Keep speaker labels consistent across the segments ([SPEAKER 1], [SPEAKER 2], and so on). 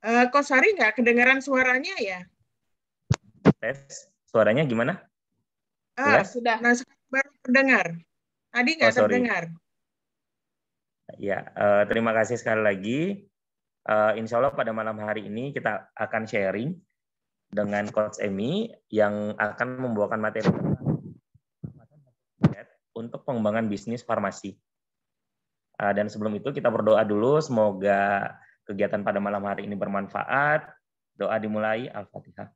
[SPEAKER 1] Kok Sari nggak kedengaran suaranya ya?
[SPEAKER 2] Tes, suaranya gimana? Jelas?
[SPEAKER 1] Sudah. Nah, sekarang baru terdengar. Tadi
[SPEAKER 2] Oh,
[SPEAKER 1] nggak
[SPEAKER 2] sorry.
[SPEAKER 1] terdengar.
[SPEAKER 2] Ya, terima kasih sekali lagi. Insya Allah pada malam hari ini kita akan sharing dengan Coach Emi yang akan membawakan materi untuk pengembangan bisnis farmasi. Dan sebelum itu kita berdoa dulu, semoga kegiatan pada malam hari ini bermanfaat. Doa dimulai, Al-Fatihah.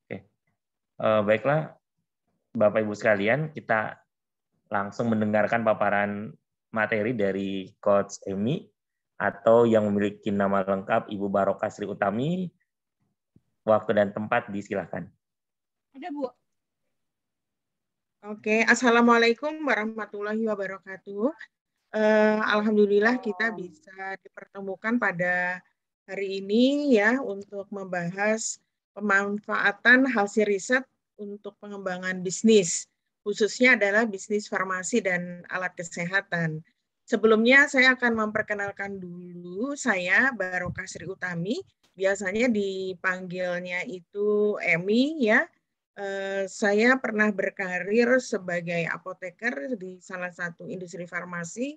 [SPEAKER 2] Oke. Baiklah, Bapak Ibu sekalian, kita langsung mendengarkan paparan materi dari Coach Emi atau yang memiliki nama lengkap Ibu Barokah Sri Utami. Waktu dan tempat disilahkan.
[SPEAKER 1] Ada, Bu. Oke, Assalamualaikum warahmatullahi wabarakatuh. Alhamdulillah kita bisa dipertemukan pada hari ini ya untuk membahas pemanfaatan hasil riset untuk pengembangan bisnis, khususnya adalah bisnis farmasi dan alat kesehatan. Sebelumnya saya akan memperkenalkan dulu, saya Barokah Sri Utami, biasanya dipanggilnya itu Emi ya. Saya pernah berkarir sebagai apoteker di salah satu industri farmasi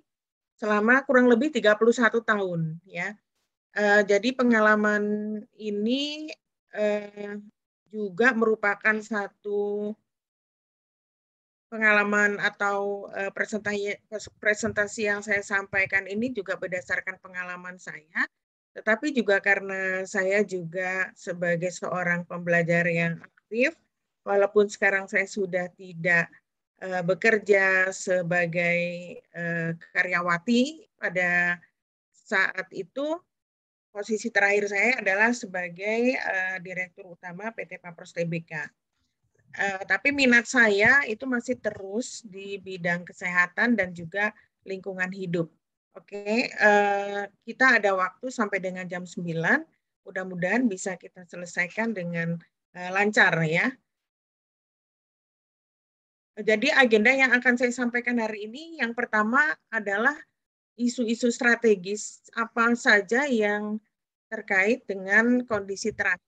[SPEAKER 1] selama kurang lebih 31 tahun ya. Jadi pengalaman ini juga merupakan satu pengalaman atau presentasi yang saya sampaikan ini juga berdasarkan pengalaman saya, tetapi juga karena saya juga sebagai seorang pembelajar yang aktif, walaupun sekarang saya sudah tidak bekerja sebagai karyawati pada saat itu, posisi terakhir saya adalah sebagai Direktur Utama PT Papers Tbk. Tapi minat saya itu masih terus di bidang kesehatan dan juga lingkungan hidup. Oke, kita ada waktu sampai dengan jam 9. Mudah-mudahan bisa kita selesaikan dengan lancar ya. Jadi agenda yang akan saya sampaikan hari ini yang pertama adalah isu-isu strategis apa saja yang terkait dengan kondisi terakhir,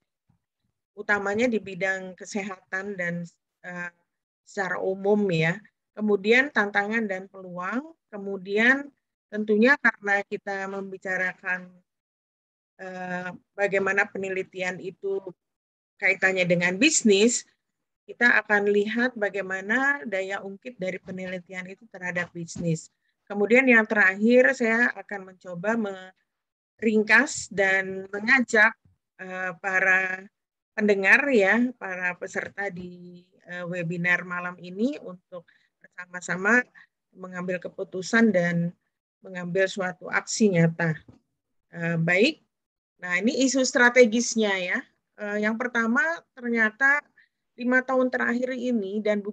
[SPEAKER 1] utamanya di bidang kesehatan dan uh, secara umum ya. Kemudian tantangan dan peluang, kemudian tentunya karena kita membicarakan bagaimana penelitian itu kaitannya dengan bisnis, kita akan lihat bagaimana daya ungkit dari penelitian itu terhadap bisnis. Kemudian yang terakhir saya akan mencoba meringkas dan mengajak para pendengar ya, para peserta di webinar malam ini untuk bersama-sama mengambil keputusan dan mengambil suatu aksi nyata. Baik, nah ini isu strategisnya ya. Yang pertama ternyata 5 tahun terakhir ini dan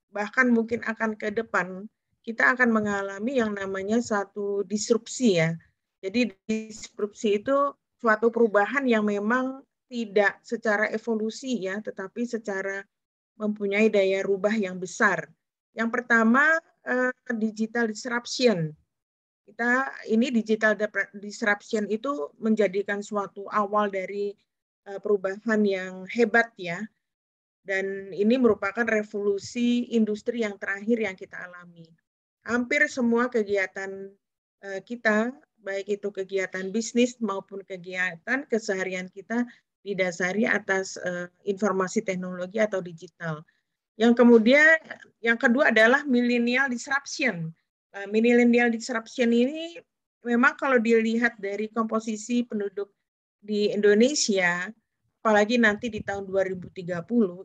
[SPEAKER 1] bahkan mungkin akan ke depan kita akan mengalami yang namanya satu disrupsi ya. Jadi disrupsi itu suatu perubahan yang memang tidak secara evolusi ya, tetapi secara mempunyai daya rubah yang besar. Yang pertama digital disruption. Ini digital disruption itu menjadikan suatu awal dari perubahan yang hebat ya. Dan ini merupakan revolusi industri yang terakhir yang kita alami. Hampir semua kegiatan kita, baik itu kegiatan bisnis maupun kegiatan keseharian kita didasari atas informasi teknologi atau digital. Yang kedua adalah millennial disruption. Millennial disruption ini memang kalau dilihat dari komposisi penduduk di Indonesia, apalagi nanti di tahun 2030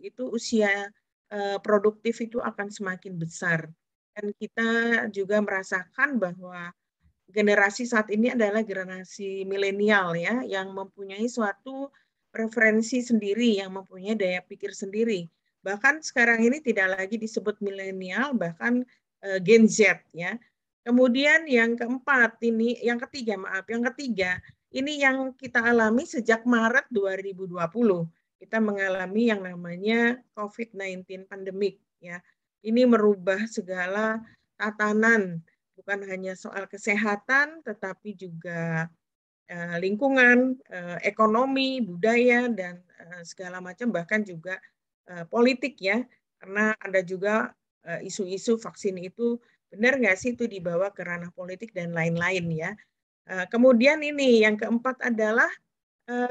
[SPEAKER 1] itu usia produktif itu akan semakin besar. Dan kita juga merasakan bahwa generasi saat ini adalah generasi milenial ya, yang mempunyai suatu preferensi sendiri, yang mempunyai daya pikir sendiri. Bahkan sekarang ini tidak lagi disebut milenial, bahkan Gen Z ya. Kemudian yang keempat ini, yang ketiga, ini yang kita alami sejak Maret 2020. Kita mengalami yang namanya COVID-19 pandemic ya. ini merubah segala tatanan, bukan hanya soal kesehatan, tetapi juga lingkungan, ekonomi, budaya, dan segala macam, bahkan juga politik ya, karena ada juga isu-isu vaksin itu benar nggak sih itu dibawa ke ranah politik dan lain-lain ya. Kemudian ini yang keempat adalah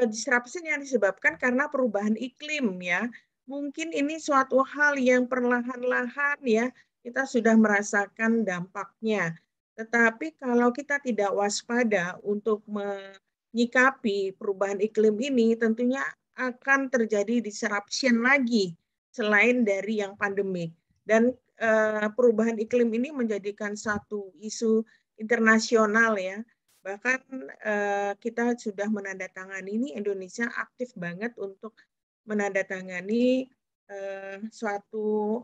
[SPEAKER 1] disruption yang disebabkan karena perubahan iklim ya. Mungkin ini suatu hal yang perlahan-lahan ya kita sudah merasakan dampaknya. Tetapi kalau kita tidak waspada untuk menyikapi perubahan iklim ini, tentunya akan terjadi disruption lagi selain dari yang pandemik. Dan perubahan iklim ini menjadikan satu isu internasional ya. Bahkan kita sudah menandatangani ini, Indonesia aktif banget untuk menandatangani suatu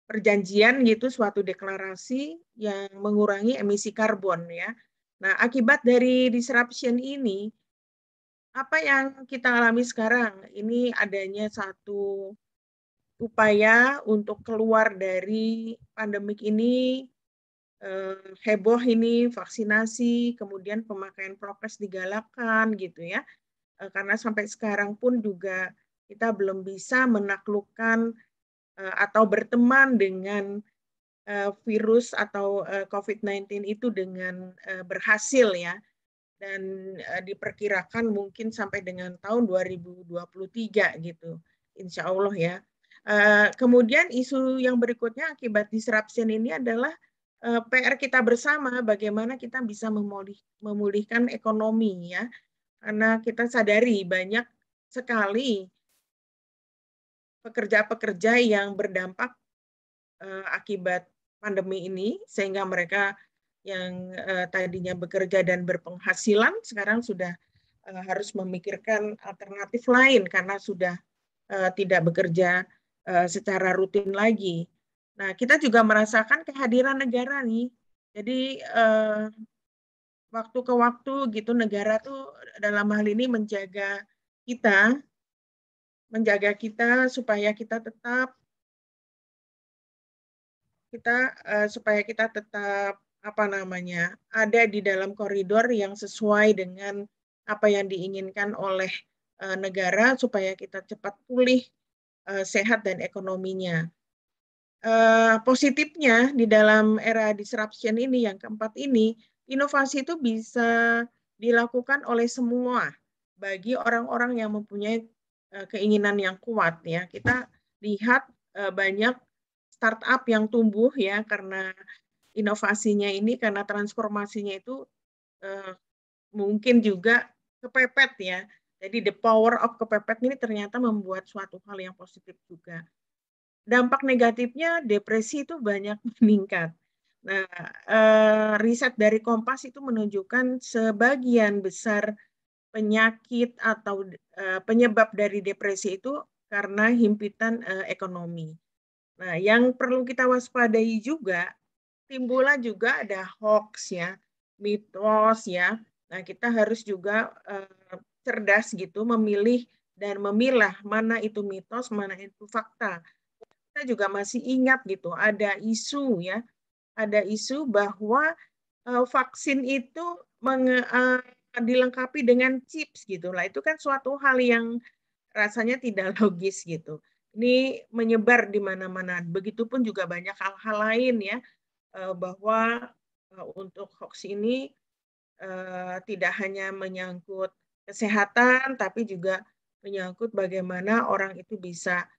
[SPEAKER 1] perjanjian gitu, suatu deklarasi yang mengurangi emisi karbon ya. Nah, akibat dari disruption ini, apa yang kita alami sekarang? Ini adanya satu upaya untuk keluar dari pandemik ini, heboh ini vaksinasi, kemudian pemakaian prokes digalakkan gitu ya. Karena sampai sekarang pun juga kita belum bisa menaklukkan atau berteman dengan virus atau COVID-19 itu dengan berhasil ya. Dan diperkirakan mungkin sampai dengan tahun 2023 gitu, insya Allah ya. Kemudian isu yang berikutnya akibat disruption ini adalah PR kita bersama, bagaimana kita bisa memulihkan ekonomi ya, karena kita sadari banyak sekali pekerja-pekerja yang berdampak akibat pandemi ini, sehingga mereka yang tadinya bekerja dan berpenghasilan sekarang sudah harus memikirkan alternatif lain karena sudah tidak bekerja secara rutin lagi. Nah, kita juga merasakan kehadiran negara nih. Jadi waktu ke waktu gitu negara tuh dalam hal ini menjaga kita supaya kita tetap apa namanya, ada di dalam koridor yang sesuai dengan apa yang diinginkan oleh negara supaya kita cepat pulih sehat dan ekonominya. Positifnya di dalam era disruption ini yang keempat ini, inovasi itu bisa dilakukan oleh semua bagi orang-orang yang mempunyai keinginan yang kuat ya. Kita lihat banyak startup yang tumbuh ya karena inovasinya ini, karena transformasinya itu mungkin juga kepepet ya. Jadi the power of kepepet ini ternyata membuat suatu hal yang positif juga. Dampak negatifnya depresi itu banyak meningkat. Nah, riset dari Kompas itu menunjukkan sebagian besar penyakit atau penyebab dari depresi itu karena himpitan ekonomi. Nah, yang perlu kita waspadai juga, timbullah juga ada hoax ya, mitos ya. Nah, kita harus juga cerdas gitu memilih dan memilah mana itu mitos, mana itu fakta. Kita juga masih ingat gitu, ada isu ya, ada isu bahwa vaksin itu dilengkapi dengan chips gitu lah. Itu kan suatu hal yang rasanya tidak logis gitu. Ini menyebar di mana-mana. Begitupun juga banyak hal-hal lain ya, bahwa untuk hoax ini tidak hanya menyangkut kesehatan, tapi juga menyangkut bagaimana orang itu bisa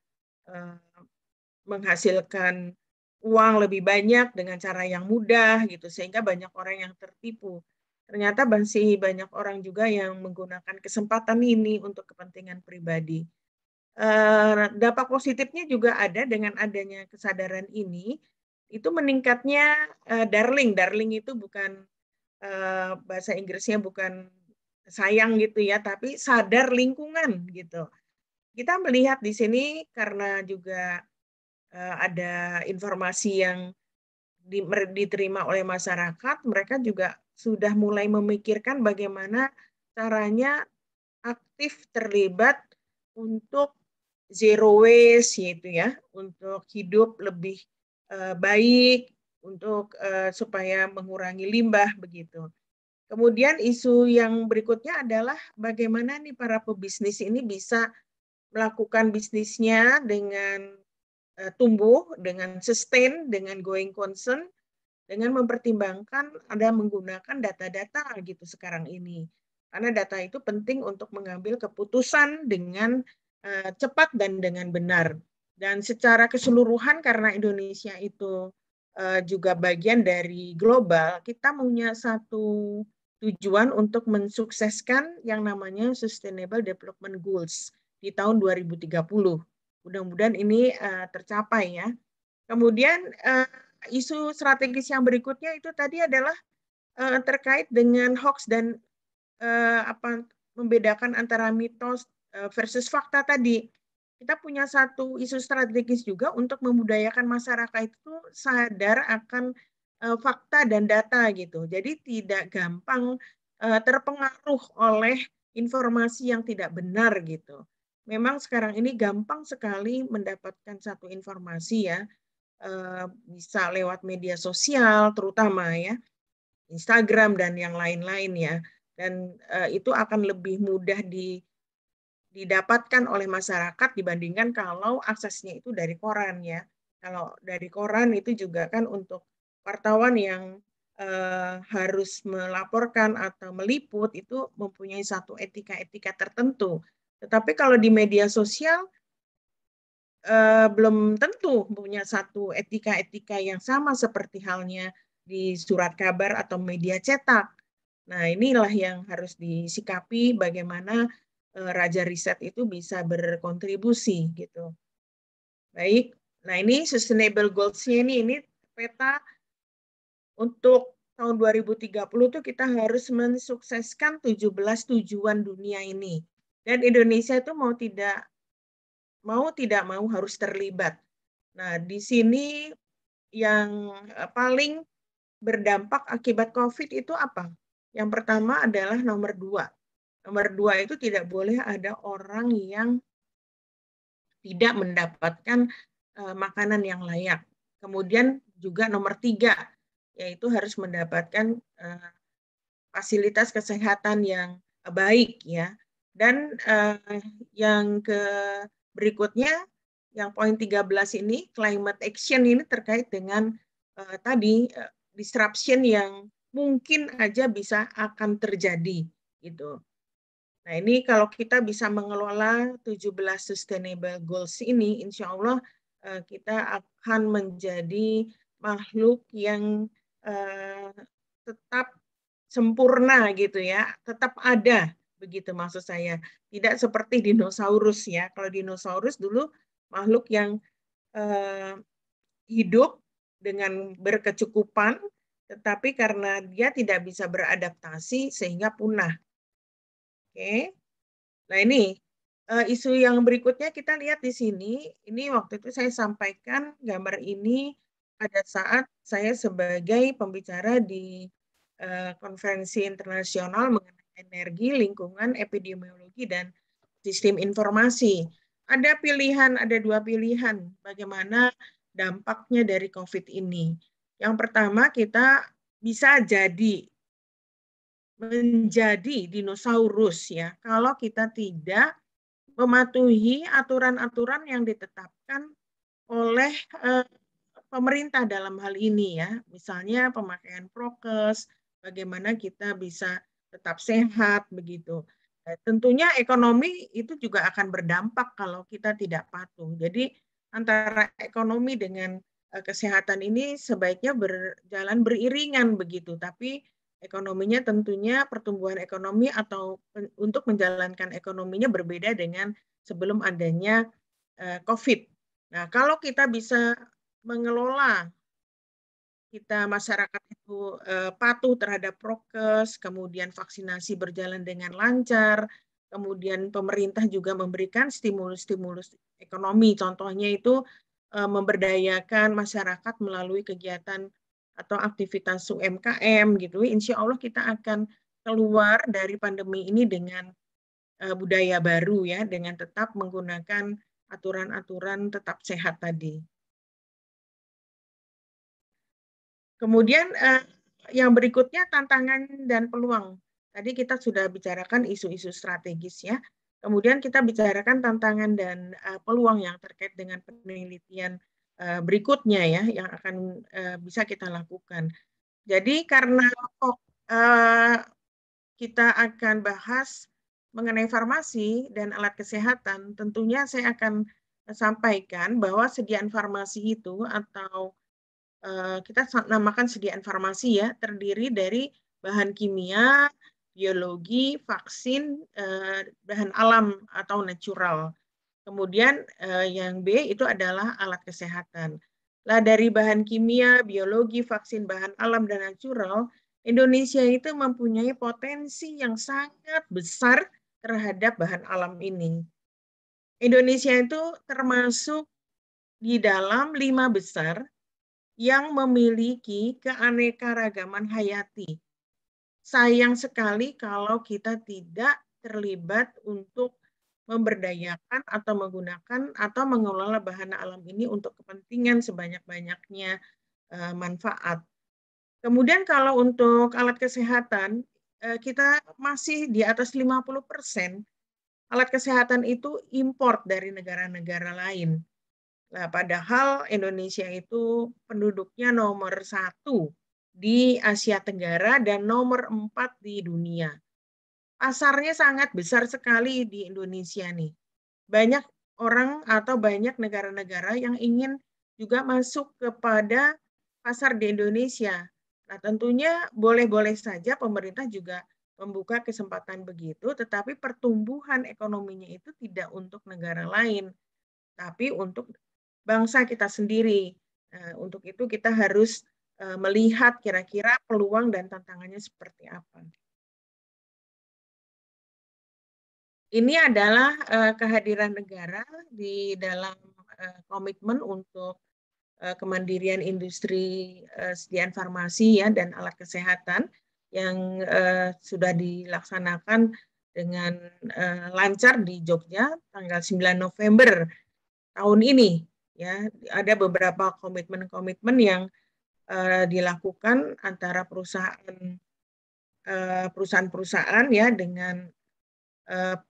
[SPEAKER 1] menghasilkan uang lebih banyak dengan cara yang mudah gitu, sehingga banyak orang yang tertipu. Ternyata masih banyak orang juga yang menggunakan kesempatan ini untuk kepentingan pribadi. Dampak positifnya juga ada dengan adanya kesadaran ini, itu meningkatnya darling. Darling itu bukan bahasa Inggrisnya bukan sayang gitu ya, tapi sadar lingkungan gitu. Kita melihat di sini karena juga ada informasi yang diterima oleh masyarakat, mereka juga sudah mulai memikirkan bagaimana caranya aktif terlibat untuk zero waste gitu ya, untuk hidup lebih baik, untuk supaya mengurangi limbah begitu. Kemudian isu yang berikutnya adalah bagaimana nih para pebisnis ini bisa melakukan bisnisnya dengan tumbuh, dengan sustain, dengan going concern, dengan mempertimbangkan ada menggunakan data-data gitu sekarang ini. Karena data itu penting untuk mengambil keputusan dengan cepat dan dengan benar. Dan secara keseluruhan karena Indonesia itu juga bagian dari global, kita punya satu tujuan untuk mensukseskan yang namanya Sustainable Development Goals di tahun 2030. Mudah-mudahan ini tercapai ya. Kemudian isu strategis yang berikutnya itu tadi adalah terkait dengan hoax dan membedakan antara mitos versus fakta tadi. Kita punya satu isu strategis juga untuk membudayakan masyarakat itu sadar akan fakta dan data gitu. Jadi tidak gampang terpengaruh oleh informasi yang tidak benar gitu. Memang sekarang ini gampang sekali mendapatkan satu informasi ya, bisa lewat media sosial terutama ya, Instagram dan yang lain-lain ya. Dan itu akan lebih mudah didapatkan oleh masyarakat dibandingkan kalau aksesnya itu dari koran ya. Kalau dari koran itu juga kan untuk wartawan yang harus melaporkan atau meliput itu mempunyai satu etika-etika tertentu. Tetapi kalau di media sosial belum tentu punya satu etika-etika yang sama seperti halnya di surat kabar atau media cetak. Nah, inilah yang harus disikapi bagaimana Raja Riset itu bisa berkontribusi gitu. Baik, nah ini Sustainable Goals-nya ini peta untuk tahun 2030 tuh kita harus mensukseskan 17 tujuan dunia ini. Dan Indonesia itu mau tidak mau harus terlibat. Nah, di sini yang paling berdampak akibat COVID itu apa? Yang pertama adalah nomor 2. Nomor 2 itu tidak boleh ada orang yang tidak mendapatkan makanan yang layak. Kemudian juga nomor 3, yaitu harus mendapatkan fasilitas kesehatan yang baik ya. Dan yang berikutnya, yang poin 13 ini, climate action ini terkait dengan tadi disruption yang mungkin aja bisa akan terjadi gitu. Nah, ini kalau kita bisa mengelola 17 sustainable goals ini, insya Allah kita akan menjadi makhluk yang tetap sempurna gitu ya, tetap ada begitu maksud saya. Tidak seperti dinosaurus ya. Kalau dinosaurus dulu makhluk yang hidup dengan berkecukupan, tetapi karena dia tidak bisa beradaptasi sehingga punah. Oke. Nah ini isu yang berikutnya kita lihat di sini. Ini waktu itu saya sampaikan gambar ini pada saat saya sebagai pembicara di konferensi internasional mengenai energi, lingkungan, epidemiologi, dan sistem informasi. Ada dua pilihan bagaimana dampaknya dari COVID ini. Yang pertama, kita bisa menjadi dinosaurus ya kalau kita tidak mematuhi aturan-aturan yang ditetapkan oleh pemerintah dalam hal ini ya. Misalnya pemakaian prokes, bagaimana kita bisa tetap sehat begitu. Tentunya ekonomi itu juga akan berdampak kalau kita tidak patuh. Jadi antara ekonomi dengan kesehatan ini sebaiknya berjalan beriringan begitu. Tapi ekonominya tentunya pertumbuhan ekonomi atau untuk menjalankan ekonominya berbeda dengan sebelum adanya COVID. Nah, kalau kita bisa mengelola kita masyarakat itu patuh terhadap prokes, kemudian vaksinasi berjalan dengan lancar, kemudian pemerintah juga memberikan stimulus-stimulus ekonomi, contohnya itu memberdayakan masyarakat melalui kegiatan atau aktivitas UMKM gitu. Insya Allah kita akan keluar dari pandemi ini dengan budaya baru ya, dengan tetap menggunakan aturan-aturan tetap sehat tadi. Kemudian yang berikutnya tantangan dan peluang. Tadi kita sudah bicarakan isu-isu strategis ya. Kemudian kita bicarakan tantangan dan peluang yang terkait dengan penelitian berikutnya ya yang akan bisa kita lakukan. Jadi karena kita akan bahas mengenai farmasi dan alat kesehatan, tentunya saya akan sampaikan bahwa sediaan farmasi itu atau kita namakan sediaan farmasi ya, terdiri dari bahan kimia, biologi, vaksin, bahan alam atau natural. Kemudian yang B itu adalah alat kesehatan. Lah dari bahan kimia, biologi, vaksin, bahan alam, dan natural, Indonesia itu mempunyai potensi yang sangat besar terhadap bahan alam ini. Indonesia itu termasuk di dalam 5 besar yang memiliki keanekaragaman hayati. Sayang sekali kalau kita tidak terlibat untuk memberdayakan atau menggunakan atau mengelola bahan alam ini untuk kepentingan sebanyak-banyaknya manfaat. Kemudian kalau untuk alat kesehatan, kita masih di atas 50%. Alat kesehatan itu import dari negara-negara lain. Nah, padahal Indonesia itu penduduknya nomor 1 di Asia Tenggara dan nomor 4 di dunia. Pasarnya sangat besar sekali di Indonesia nih. Banyak orang atau banyak negara-negara yang ingin juga masuk kepada pasar di Indonesia. Nah, tentunya boleh-boleh saja pemerintah juga membuka kesempatan begitu, tetapi pertumbuhan ekonominya itu tidak untuk negara lain, tapi untuk bangsa kita sendiri. Untuk itu kita harus melihat kira-kira peluang dan tantangannya seperti apa. Ini adalah kehadiran negara di dalam komitmen untuk kemandirian industri sediaan farmasi ya dan alat kesehatan yang sudah dilaksanakan dengan lancar di Jogja tanggal 9 November tahun ini ya. Ada beberapa komitmen-komitmen yang dilakukan antara perusahaan-perusahaan ya dengan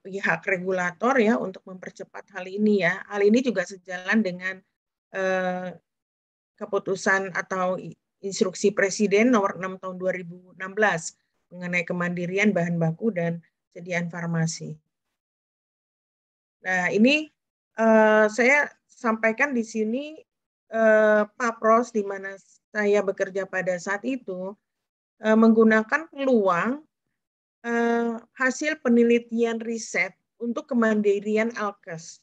[SPEAKER 1] pihak regulator ya untuk mempercepat hal ini ya. Hal ini juga sejalan dengan keputusan atau instruksi Presiden nomor 6 tahun 2016 mengenai kemandirian bahan baku dan sediaan farmasi. Nah, ini saya sampaikan di sini Papros di mana saya bekerja pada saat itu menggunakan peluang hasil penelitian riset untuk kemandirian alkes.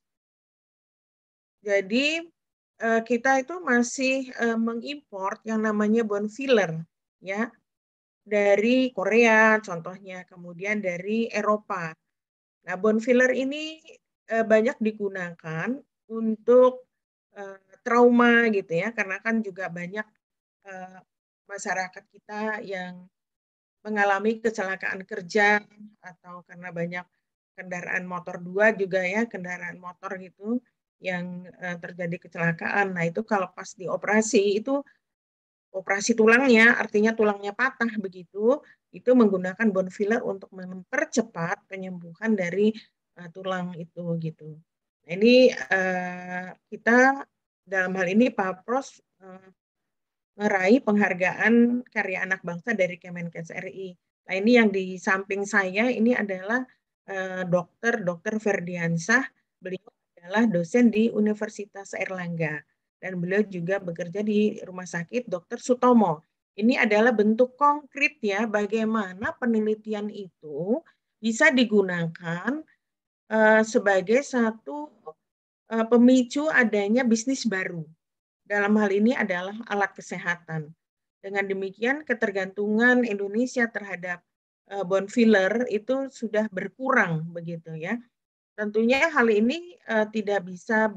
[SPEAKER 1] Jadi kita itu masih mengimpor yang namanya bone filler ya dari Korea contohnya, kemudian dari Eropa. Nah, bone filler ini banyak digunakan untuk trauma gitu ya, karena kan juga banyak masyarakat kita yang mengalami kecelakaan kerja atau karena banyak kendaraan motor 2 juga ya, kendaraan motor gitu yang terjadi kecelakaan. Nah, itu kalau pas dioperasi itu operasi tulangnya, artinya tulangnya patah begitu, itu menggunakan bone filler untuk mempercepat penyembuhan dari tulang itu gitu. Nah, ini kita dalam hal ini Papros meraih penghargaan karya anak bangsa dari Kemenkes RI. Nah, ini yang di samping saya ini adalah Dr. Ferdiansah. Beliau adalah dosen di Universitas Airlangga dan beliau juga bekerja di Rumah Sakit Dr. Sutomo. Ini adalah bentuk konkret ya bagaimana penelitian itu bisa digunakan sebagai satu pemicu adanya bisnis baru. Dalam hal ini adalah alat kesehatan. Dengan demikian ketergantungan Indonesia terhadap bone filler itu sudah berkurang begitu ya. Tentunya hal ini tidak bisa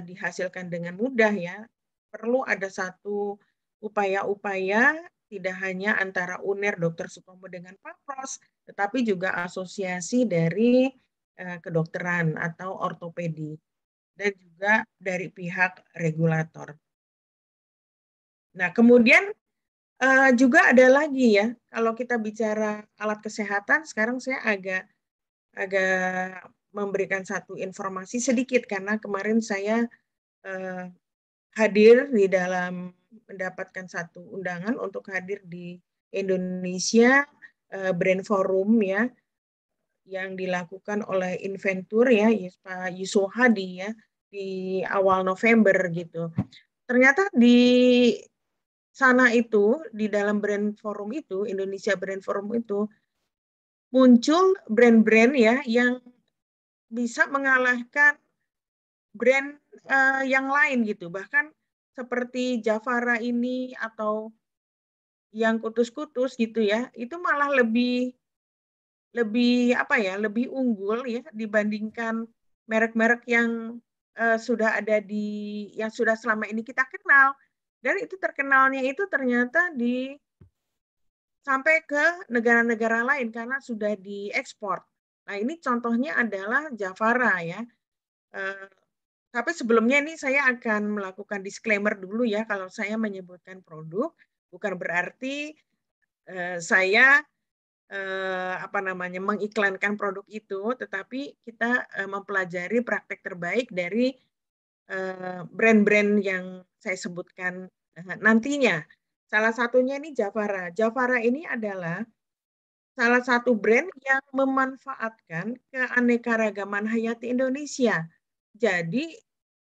[SPEAKER 1] dihasilkan dengan mudah ya. Perlu ada satu upaya-upaya tidak hanya antara UNER Dr. Sutomo dengan Papros, tetapi juga asosiasi dari kedokteran atau ortopedi, dan juga dari pihak regulator. Nah, kemudian juga ada lagi ya, kalau kita bicara alat kesehatan, sekarang saya agak memberikan satu informasi sedikit, karena kemarin saya hadir di dalam mendapatkan satu undangan untuk hadir di Indonesia Brand Forum ya, yang dilakukan oleh Inventur ya, Pak Yusuf Hadi ya, di awal November gitu. Ternyata di sana itu, di dalam Brand Forum itu, Indonesia Brand Forum itu, muncul brand-brand ya yang bisa mengalahkan brand yang lain gitu. Bahkan seperti Javara ini atau yang kutus-kutus gitu ya, itu malah lebih apa ya, lebih unggul ya dibandingkan merek-merek yang sudah ada yang sudah selama ini kita kenal. Dan itu terkenalnya itu ternyata sampai ke negara-negara lain karena sudah diekspor. Nah, ini contohnya adalah Javara ya. Tapi sebelumnya ini saya akan melakukan disclaimer dulu ya, kalau saya menyebutkan produk bukan berarti saya mengiklankan produk itu, tetapi kita mempelajari praktek terbaik dari brand-brand yang saya sebutkan nantinya. Salah satunya ini Javara. Javara ini adalah salah satu brand yang memanfaatkan keanekaragaman hayati Indonesia. Jadi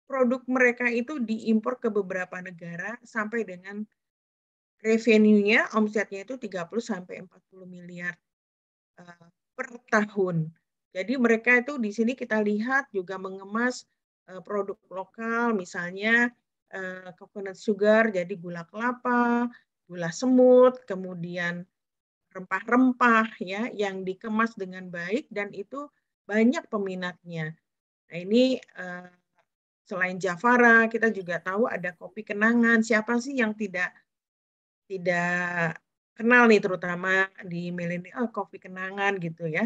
[SPEAKER 1] produk mereka itu diimpor ke beberapa negara sampai dengan revenue-nya, omsetnya itu 30 sampai 40 miliar per tahun. Jadi mereka itu di sini kita lihat juga mengemas produk lokal, misalnya coconut sugar, jadi gula kelapa, gula semut, kemudian rempah-rempah ya yang dikemas dengan baik dan itu banyak peminatnya. Nah, ini selain Javara, kita juga tahu ada kopi kenangan. Siapa sih yang tidak kenal nih, terutama di milenial, kopi kenangan gitu ya.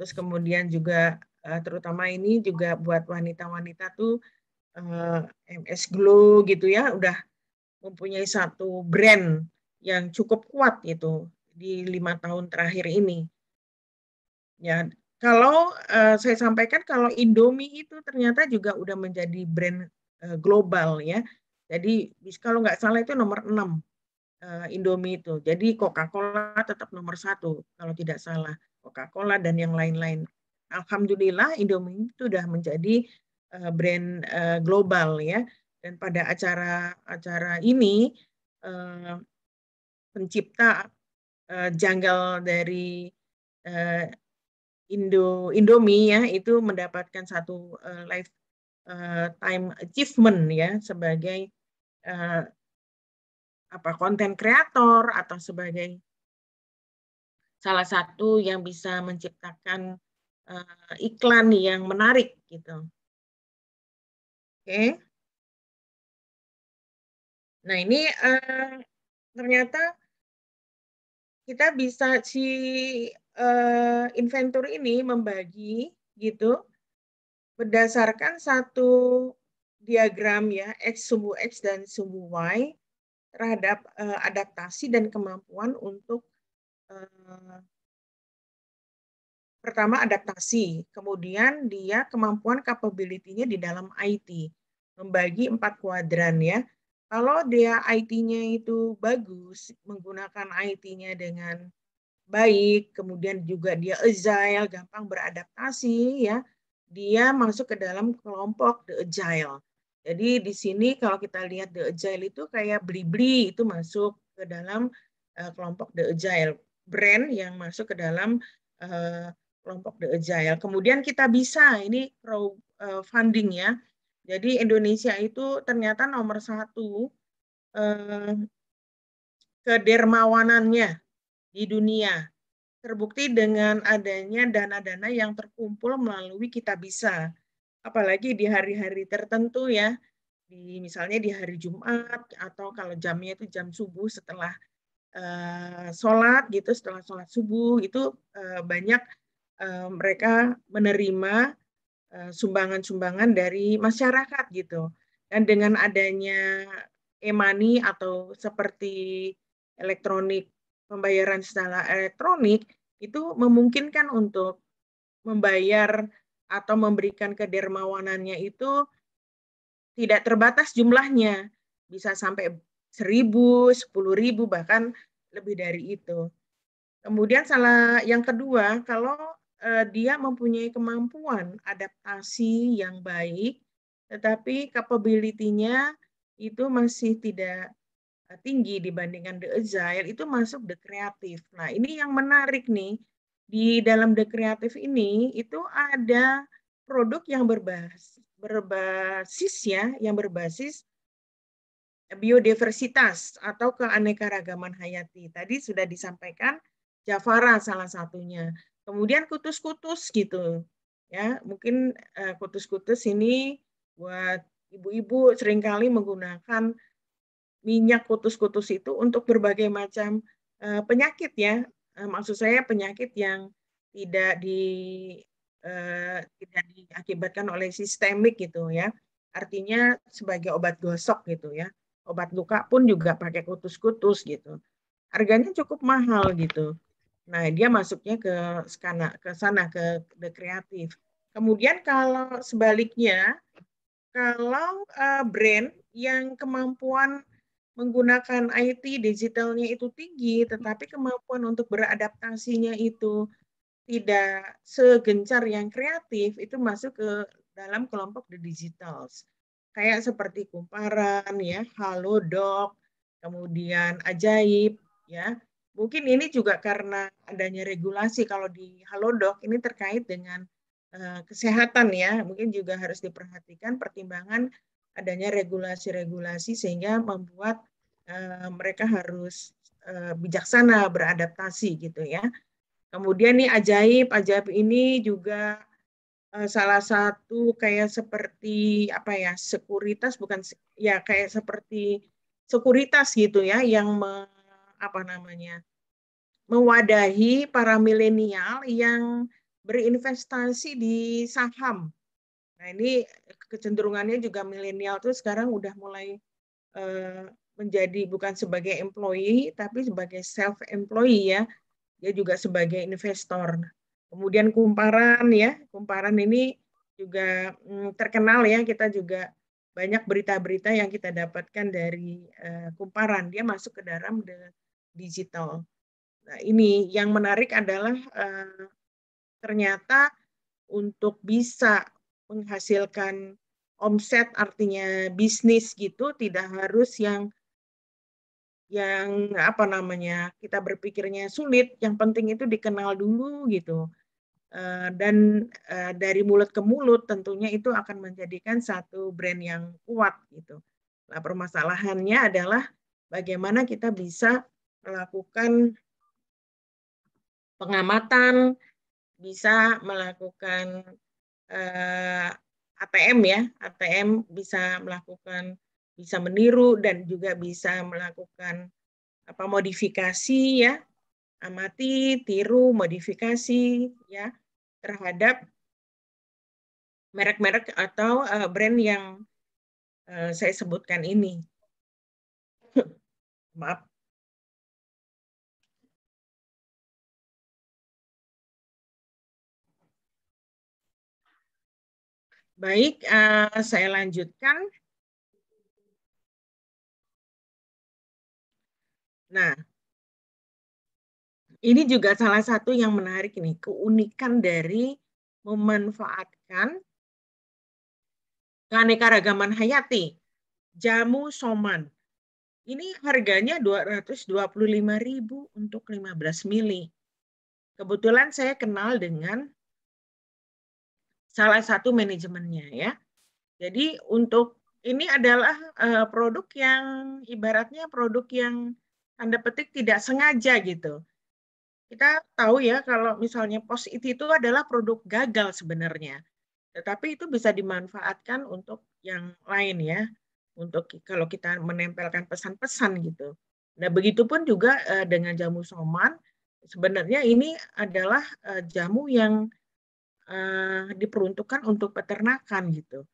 [SPEAKER 1] Terus kemudian juga terutama ini juga buat wanita-wanita tuh MS Glow gitu ya, udah mempunyai satu brand yang cukup kuat itu di 5 tahun terakhir ini. Ya, kalau saya sampaikan kalau Indomie itu ternyata juga udah menjadi brand global ya. Jadi kalau nggak salah itu nomor 6 Indomie itu. Jadi Coca-Cola tetap nomor 1 kalau tidak salah. Coca-Cola dan yang lain-lain. Alhamdulillah Indomie itu sudah menjadi brand global ya. Dan pada acara ini pencipta janggal dari Indomie ya itu mendapatkan satu lifetime achievement ya sebagai konten kreator atau sebagai salah satu yang bisa menciptakan iklan yang menarik gitu. Oke. Nah, ini ternyata kita bisa Inventur ini membagi gitu berdasarkan satu diagram ya, X sumbu X dan sumbu Y terhadap adaptasi dan kemampuan untuk pertama adaptasi, kemudian dia kemampuan capability-nya di dalam IT, membagi 4 kuadran ya. Kalau dia IT-nya itu bagus, menggunakan IT-nya dengan baik, kemudian juga dia agile, gampang beradaptasi ya, dia masuk ke dalam kelompok the agile. Jadi di sini kalau kita lihat the agile itu kayak Blibli itu masuk ke dalam kelompok the agile, brand yang masuk ke dalam kelompok the agile. Kemudian kita bisa ini crowdfunding ya. Jadi Indonesia itu ternyata nomor 1 kedermawanannya di dunia. Terbukti dengan adanya dana-dana yang terkumpul melalui Kita Bisa. Apalagi di hari-hari tertentu ya, misalnya di hari Jumat atau kalau jamnya itu jam subuh setelah sholat gitu, setelah sholat subuh itu banyak mereka menerima sumbangan-sumbangan dari masyarakat gitu. Dan dengan adanya e-money atau seperti elektronik, pembayaran secara elektronik, itu memungkinkan untuk membayar atau memberikan kedermawanannya itu tidak terbatas jumlahnya, bisa sampai 1.000, 10.000, bahkan lebih dari itu. Kemudian yang kedua, kalau dia mempunyai kemampuan adaptasi yang baik, tetapi capability-nya itu masih tidak tinggi dibandingkan the agile, itu masuk the kreatif. Nah, ini yang menarik nih. Di dalam the kreatif ini itu ada produk yang berbasis biodiversitas atau keanekaragaman hayati. Tadi sudah disampaikan Jafara salah satunya. Kemudian kutus-kutus gitu. Ya, mungkin kutus-kutus ini buat ibu-ibu seringkali menggunakan minyak kutus-kutus itu untuk berbagai macam penyakit ya. Maksud saya penyakit yang tidak tidak diakibatkan oleh sistemik gitu ya. Artinya sebagai obat gosok gitu ya. Obat luka pun juga pakai kutus-kutus gitu. Harganya cukup mahal gitu. Nah, dia masuknya ke sana ke the kreatif. Kemudian kalau sebaliknya, kalau brand yang kemampuan menggunakan IT digitalnya itu tinggi, tetapi kemampuan untuk beradaptasinya itu tidak segencar yang kreatif, itu masuk ke dalam kelompok the digitals. Kayak seperti Kumparan, ya, Halodoc, kemudian Ajaib, ya. Mungkin ini juga karena adanya regulasi. Kalau di Halodoc ini terkait dengan kesehatan ya, mungkin juga harus diperhatikan pertimbangan adanya regulasi-regulasi sehingga membuat mereka harus bijaksana beradaptasi gitu ya. Kemudian nih ajaib ini juga salah satu kayak seperti apa ya, sekuritas bukan ya kayak seperti sekuritas gitu ya yang apa namanya? Mewadahi para milenial yang berinvestasi di saham. Nah, ini kecenderungannya juga milenial tuh sekarang udah mulai menjadi bukan sebagai employee tapi sebagai self employee ya. Dia juga sebagai investor. Kemudian Kumparan ya, Kumparan ini juga terkenal ya, kita juga banyak berita-berita yang kita dapatkan dari Kumparan. Dia masuk ke dalam digital. Nah, ini yang menarik adalah ternyata untuk bisa menghasilkan omset artinya bisnis gitu tidak harus yang apa namanya kita berpikirnya sulit, yang penting itu dikenal dulu gitu. Dan dari mulut ke mulut tentunya itu akan menjadikan satu brand yang kuat gitu. Nah, permasalahannya adalah bagaimana kita bisa melakukan pengamatan, bisa melakukan ATM ya, ATM bisa meniru dan juga bisa melakukan apa modifikasi ya, amati, tiru, modifikasi ya terhadap merek-merek atau brand yang saya sebutkan ini. Maaf. Baik, saya lanjutkan. Nah, ini juga salah satu yang menarik ini, keunikan dari memanfaatkan keanekaragaman hayati. Jamu Soman. Ini harganya 225.000 untuk 15 mili. Kebetulan saya kenal dengan salah satu manajemennya ya. Jadi untuk ini adalah produk yang ibaratnya produk yang tanda petik tidak sengaja gitu. Kita tahu ya kalau misalnya post-it itu adalah produk gagal sebenarnya. Tetapi itu bisa dimanfaatkan untuk yang lain ya. Untuk kalau kita menempelkan pesan-pesan gitu. Nah, begitupun juga dengan jamu Soman, sebenarnya ini adalah jamu yang diperuntukkan untuk peternakan gitu.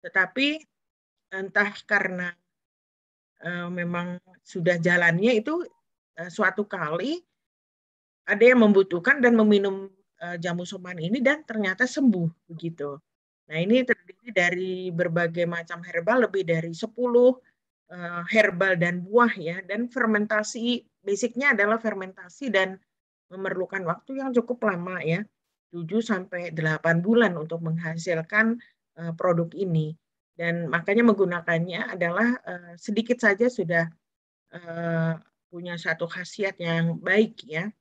[SPEAKER 1] Tetapi entah karena memang sudah jalannya itu suatu kali ada yang membutuhkan dan meminum jamu soman ini dan ternyata sembuh begitu. Nah, ini terdiri dari berbagai macam herbal, lebih dari 10 herbal dan buah ya, dan fermentasi, basicnya adalah fermentasi dan memerlukan waktu yang cukup lama ya, 7-8 bulan untuk menghasilkan produk ini. Dan makanya menggunakannya adalah sedikit saja sudah punya satu khasiat yang baik ya.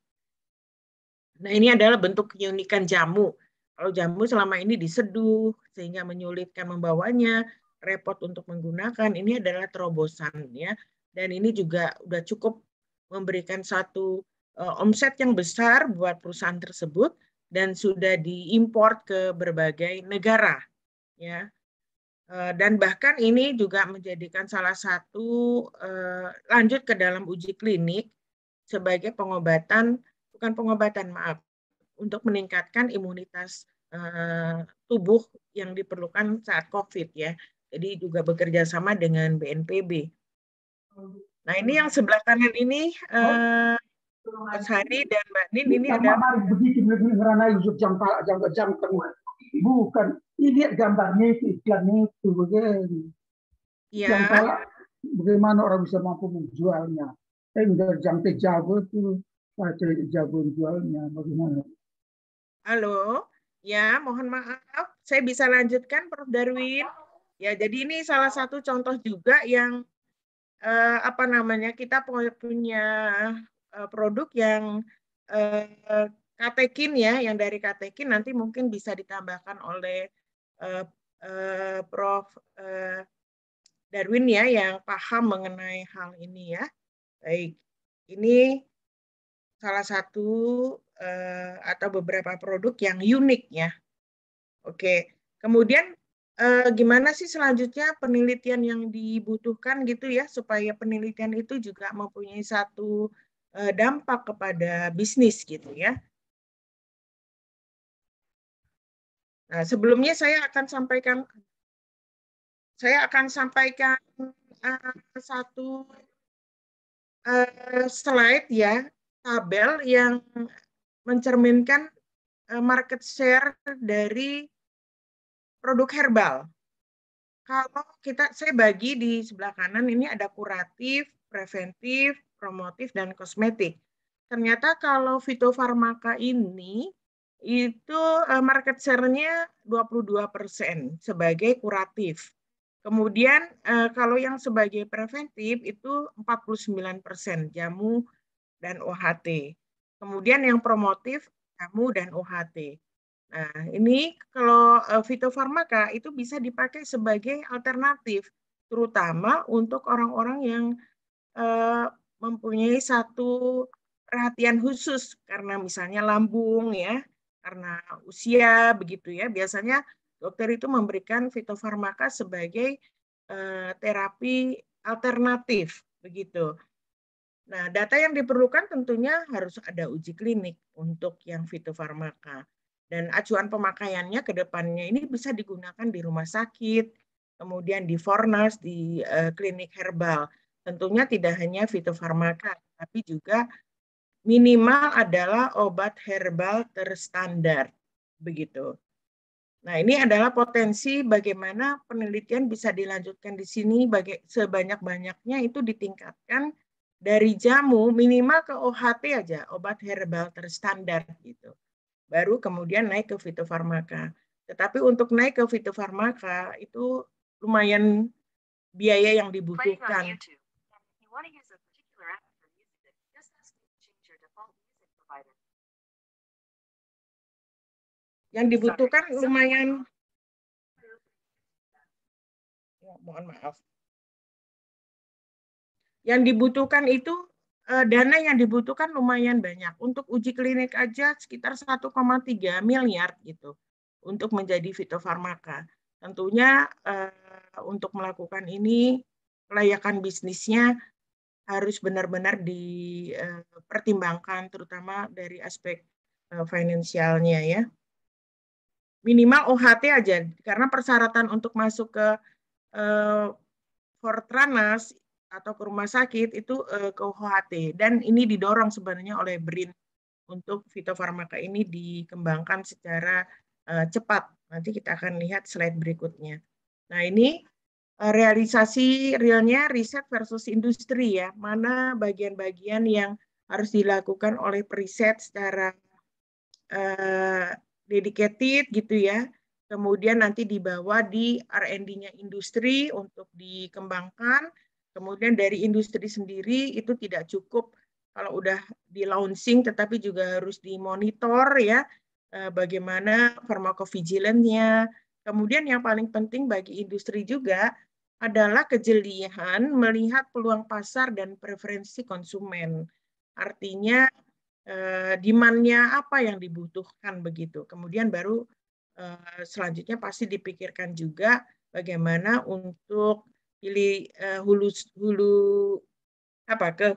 [SPEAKER 1] Nah, ini adalah bentuk keunikan jamu. Kalau jamu selama ini diseduh sehingga menyulitkan membawanya, repot untuk menggunakan, ini adalah terobosan ya. Dan ini juga udah cukup memberikan satu omset yang besar buat perusahaan tersebut dan sudah diimpor ke berbagai negara ya. Dan bahkan ini juga menjadikan salah satu lanjut ke dalam uji klinik sebagai pengobatan, bukan pengobatan, maaf, untuk meningkatkan imunitas tubuh yang diperlukan saat COVID ya. Jadi juga bekerja sama dengan BNPB. Nah, ini yang sebelah kanan ini Mas Hari dan Mbak Nin ini ada
[SPEAKER 3] begitu jam bukan ini gambarnya itu iklannya itu begini.
[SPEAKER 1] ya.
[SPEAKER 3] Yang salah bagaimana orang bisa mampu menjualnya? Udah jam jago itu jago jualnya bagaimana?
[SPEAKER 1] Halo, ya mohon maaf, saya bisa lanjutkan Prof. Darwin. Ya, jadi ini salah satu contoh juga yang apa namanya, kita punya produk yang katekin ya, yang dari katekin nanti mungkin bisa ditambahkan oleh Prof. Darwin ya, yang paham mengenai hal ini ya. Baik, ini salah satu atau beberapa produk yang unik ya. Oke, kemudian gimana sih selanjutnya penelitian yang dibutuhkan gitu ya, supaya penelitian itu juga mempunyai satu dampak kepada bisnis gitu ya. Nah, sebelumnya saya akan sampaikan satu slide ya, tabel yang mencerminkan market share dari produk herbal. Kalau saya bagi di sebelah kanan ini ada kuratif, preventif, promotif, dan kosmetik. Ternyata kalau fitofarmaka ini itu market share-nya 22% sebagai kuratif. Kemudian kalau yang sebagai preventif itu 49% jamu dan OHT. Kemudian yang promotif jamu dan OHT. Nah, ini kalau fitofarmaka itu bisa dipakai sebagai alternatif, terutama untuk orang-orang yang mempunyai satu perhatian khusus karena misalnya lambung ya, karena usia begitu ya. Biasanya dokter itu memberikan fitofarmaka sebagai terapi alternatif begitu. Nah, data yang diperlukan tentunya harus ada uji klinik untuk yang fitofarmaka. Dan acuan pemakaiannya ke depannya ini bisa digunakan di rumah sakit, kemudian di Fornas, di klinik herbal. Tentunya tidak hanya fitofarmaka, tapi juga minimal adalah obat herbal terstandar. Begitu. Nah, ini adalah potensi bagaimana penelitian bisa dilanjutkan di sini sebanyak-banyaknya itu ditingkatkan dari jamu minimal ke OHT aja, obat herbal terstandar gitu. Baru kemudian naik ke fitofarmaka. Tetapi untuk naik ke fitofarmaka itu lumayan biaya yang dibutuhkan. Yang dibutuhkan lumayan, ya, mohon maaf. Yang dibutuhkan itu dana yang dibutuhkan lumayan banyak. Untuk uji klinik aja sekitar 1,3 miliar gitu untuk menjadi fitofarmaka. Tentunya untuk melakukan ini kelayakan bisnisnya harus benar-benar dipertimbangkan, terutama dari aspek finansialnya ya. Minimal OHT aja, karena persyaratan untuk masuk ke Fortranas atau ke rumah sakit itu ke OHT, dan ini didorong sebenarnya oleh BRIN untuk fitofarmaka ini dikembangkan secara cepat. Nanti kita akan lihat slide berikutnya. Nah, ini realisasi realnya riset versus industri ya. Mana bagian-bagian yang harus dilakukan oleh periset secara dedicated gitu ya. Kemudian nanti dibawa di R&D-nya industri untuk dikembangkan. Kemudian dari industri sendiri itu tidak cukup kalau udah di launching, tetapi juga harus dimonitor ya, bagaimana farmakovigilance-nya. Kemudian yang paling penting bagi industri juga adalah kejelian melihat peluang pasar dan preferensi konsumen. Artinya demand-nya apa yang dibutuhkan begitu. Kemudian baru selanjutnya pasti dipikirkan juga bagaimana untuk pilih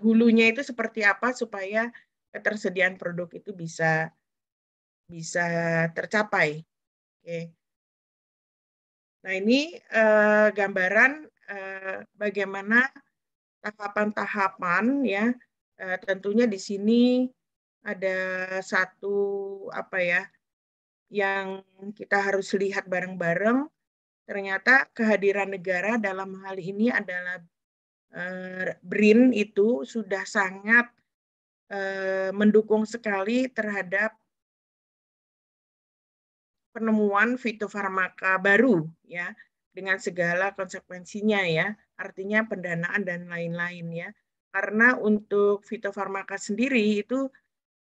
[SPEAKER 1] hulunya itu seperti apa supaya ketersediaan produk itu bisa tercapai. Oke. Nah, ini gambaran bagaimana tahapan-tahapan ya. Tentunya di sini ada satu yang kita harus lihat bareng-bareng. Ternyata kehadiran negara dalam hal ini adalah BRIN itu sudah sangat mendukung sekali terhadap penemuan fitofarmaka baru ya, dengan segala konsekuensinya ya, artinya pendanaan dan lain-lain ya. Karena untuk fitofarmaka sendiri itu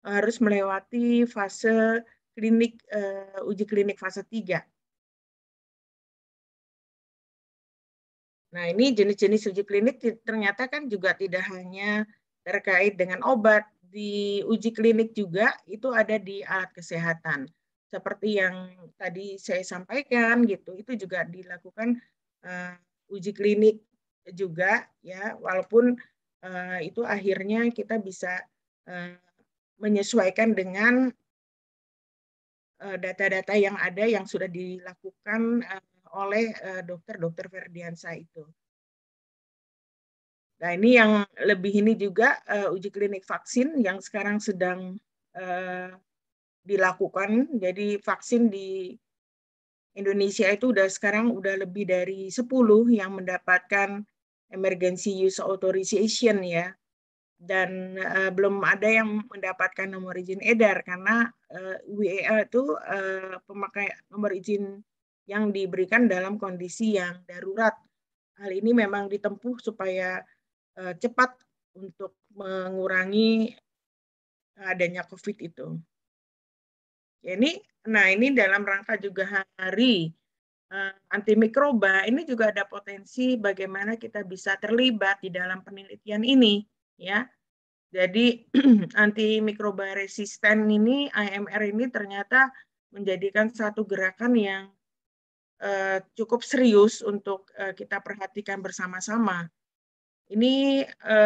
[SPEAKER 1] harus melewati fase klinik, uji klinik fase 3. Nah, ini jenis-jenis uji klinik ternyata kan juga tidak hanya terkait dengan obat, di uji klinik juga itu ada di alat kesehatan. Seperti yang tadi saya sampaikan gitu, itu juga dilakukan uji klinik juga ya, walaupun itu akhirnya kita bisa menyesuaikan dengan data-data yang ada yang sudah dilakukan oleh dokter Ferdiansa itu. Nah, ini yang lebih ini juga uji klinik vaksin yang sekarang sedang dilakukan. Jadi vaksin di Indonesia itu sekarang udah lebih dari 10 yang mendapatkan emergency use authorization ya. Dan belum ada yang mendapatkan nomor izin edar karena WEA itu pemakai nomor izin yang diberikan dalam kondisi yang darurat. Hal ini memang ditempuh supaya cepat untuk mengurangi adanya COVID itu. Ini dalam rangka juga hari antimikroba, ini juga ada potensi bagaimana kita bisa terlibat di dalam penelitian ini ya. Jadi antimikroba resisten ini, AMR ini ternyata menjadikan satu gerakan yang cukup serius untuk kita perhatikan bersama-sama. Ini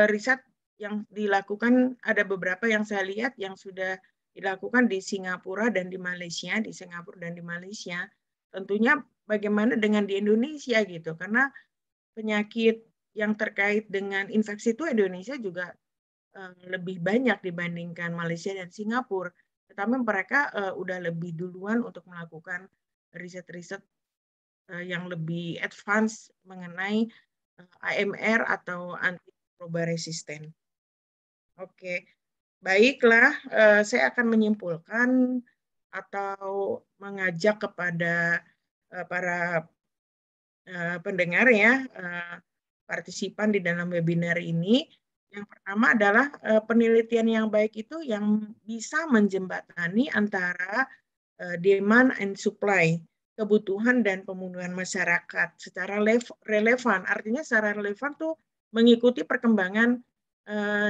[SPEAKER 1] riset yang dilakukan, ada beberapa yang saya lihat yang sudah dilakukan di Singapura dan di Malaysia, di Singapura dan di Malaysia. Tentunya bagaimana dengan di Indonesia gitu, karena penyakit yang terkait dengan infeksi itu Indonesia juga lebih banyak dibandingkan Malaysia dan Singapura. Tetapi mereka udah lebih duluan untuk melakukan riset-riset yang lebih advance mengenai AMR atau antimikroba resisten. Oke, baiklah, saya akan menyimpulkan atau mengajak kepada para pendengar ya, partisipan di dalam webinar ini. Yang pertama adalah penelitian yang baik itu yang bisa menjembatani antara demand and supply, kebutuhan dan pemenuhan masyarakat secara relevan. Artinya secara relevan tuh mengikuti perkembangan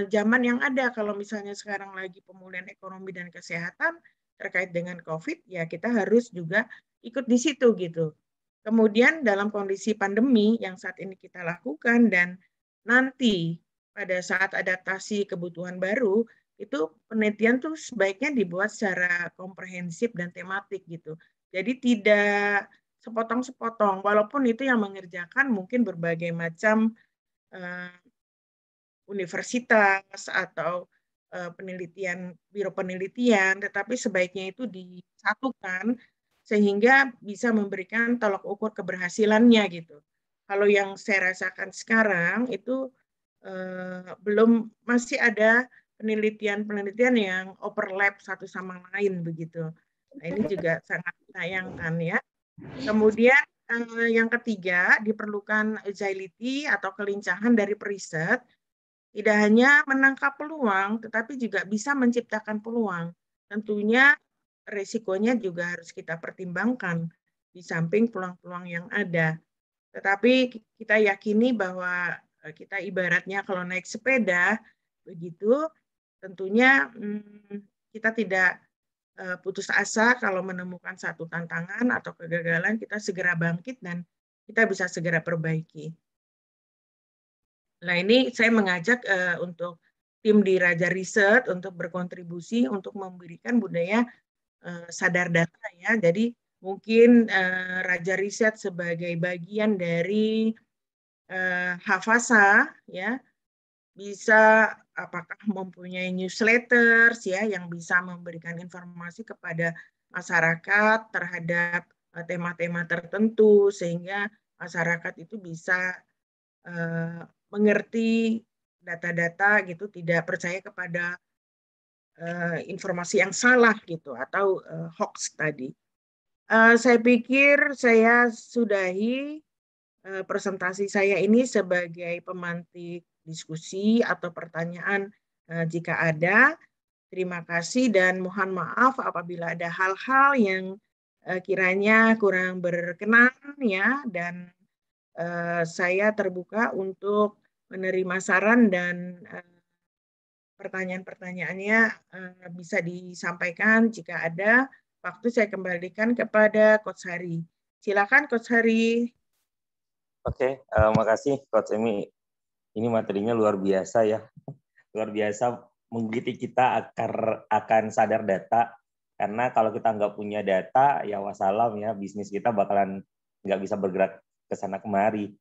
[SPEAKER 1] zaman yang ada. Kalau misalnya sekarang lagi pemulihan ekonomi dan kesehatan terkait dengan COVID, ya kita harus juga ikut di situ gitu. Kemudian dalam kondisi pandemi yang saat ini kita lakukan dan nanti pada saat adaptasi kebutuhan baru, itu penelitian tuh sebaiknya dibuat secara komprehensif dan tematik gitu. Jadi tidak sepotong-sepotong, walaupun itu yang mengerjakan mungkin berbagai macam universitas atau penelitian, biro penelitian, tetapi sebaiknya itu disatukan sehingga bisa memberikan tolok ukur keberhasilannya gitu. Kalau yang saya rasakan sekarang itu masih ada penelitian-penelitian yang overlap satu sama lain begitu. Nah, ini juga sangat disayangkan ya. Kemudian yang ketiga, diperlukan agility atau kelincahan dari periset, tidak hanya menangkap peluang, tetapi juga bisa menciptakan peluang. Tentunya resikonya juga harus kita pertimbangkan di samping peluang-peluang yang ada. Tetapi kita yakini bahwa kita ibaratnya kalau naik sepeda, begitu, tentunya kita tidak putus asa kalau menemukan satu tantangan atau kegagalan, kita segera bangkit dan kita bisa segera perbaiki. Nah, ini saya mengajak untuk tim di Raja Riset untuk berkontribusi untuk memberikan budaya sadar data ya. Jadi mungkin Raja Riset sebagai bagian dari Hafasa ya bisa apakah mempunyai newsletters ya yang bisa memberikan informasi kepada masyarakat terhadap tema-tema tertentu sehingga masyarakat itu bisa mengerti data-data gitu, tidak percaya kepada informasi yang salah gitu atau hoax tadi. Saya pikir saya sudahi presentasi saya ini sebagai pemantik diskusi atau pertanyaan jika ada. Terima kasih dan mohon maaf apabila ada hal-hal yang kiranya kurang berkenan ya, dan saya terbuka untuk menerima saran dan pertanyaan-pertanyaannya bisa disampaikan jika ada. Waktu saya kembalikan kepada Coach Hari. Silakan Coach Hari.
[SPEAKER 2] Oke, makasih Coach Emi. Ini materinya luar biasa ya. Luar biasa menggigit kita akan sadar data. Karena kalau kita nggak punya data, ya wassalam ya, bisnis kita bakalan nggak bisa bergerak ke sana kemari.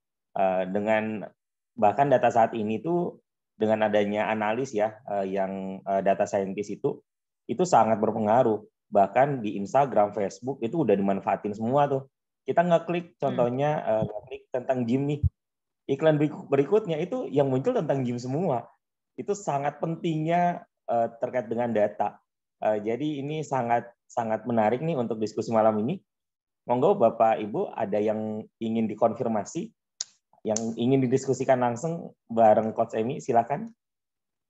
[SPEAKER 2] Dengan bahkan data saat ini tuh dengan adanya analis ya, yang data scientist itu sangat berpengaruh. Bahkan di Instagram, Facebook itu udah dimanfaatin semua tuh. Kita ngeklik contohnya ngeklik tentang gym nih. Iklan berikutnya itu yang muncul tentang gym semua. Itu sangat pentingnya terkait dengan data. Jadi ini sangat menarik nih untuk diskusi malam ini. Monggo Bapak Ibu ada yang ingin dikonfirmasi, yang ingin didiskusikan langsung bareng Coach Emi, silakan.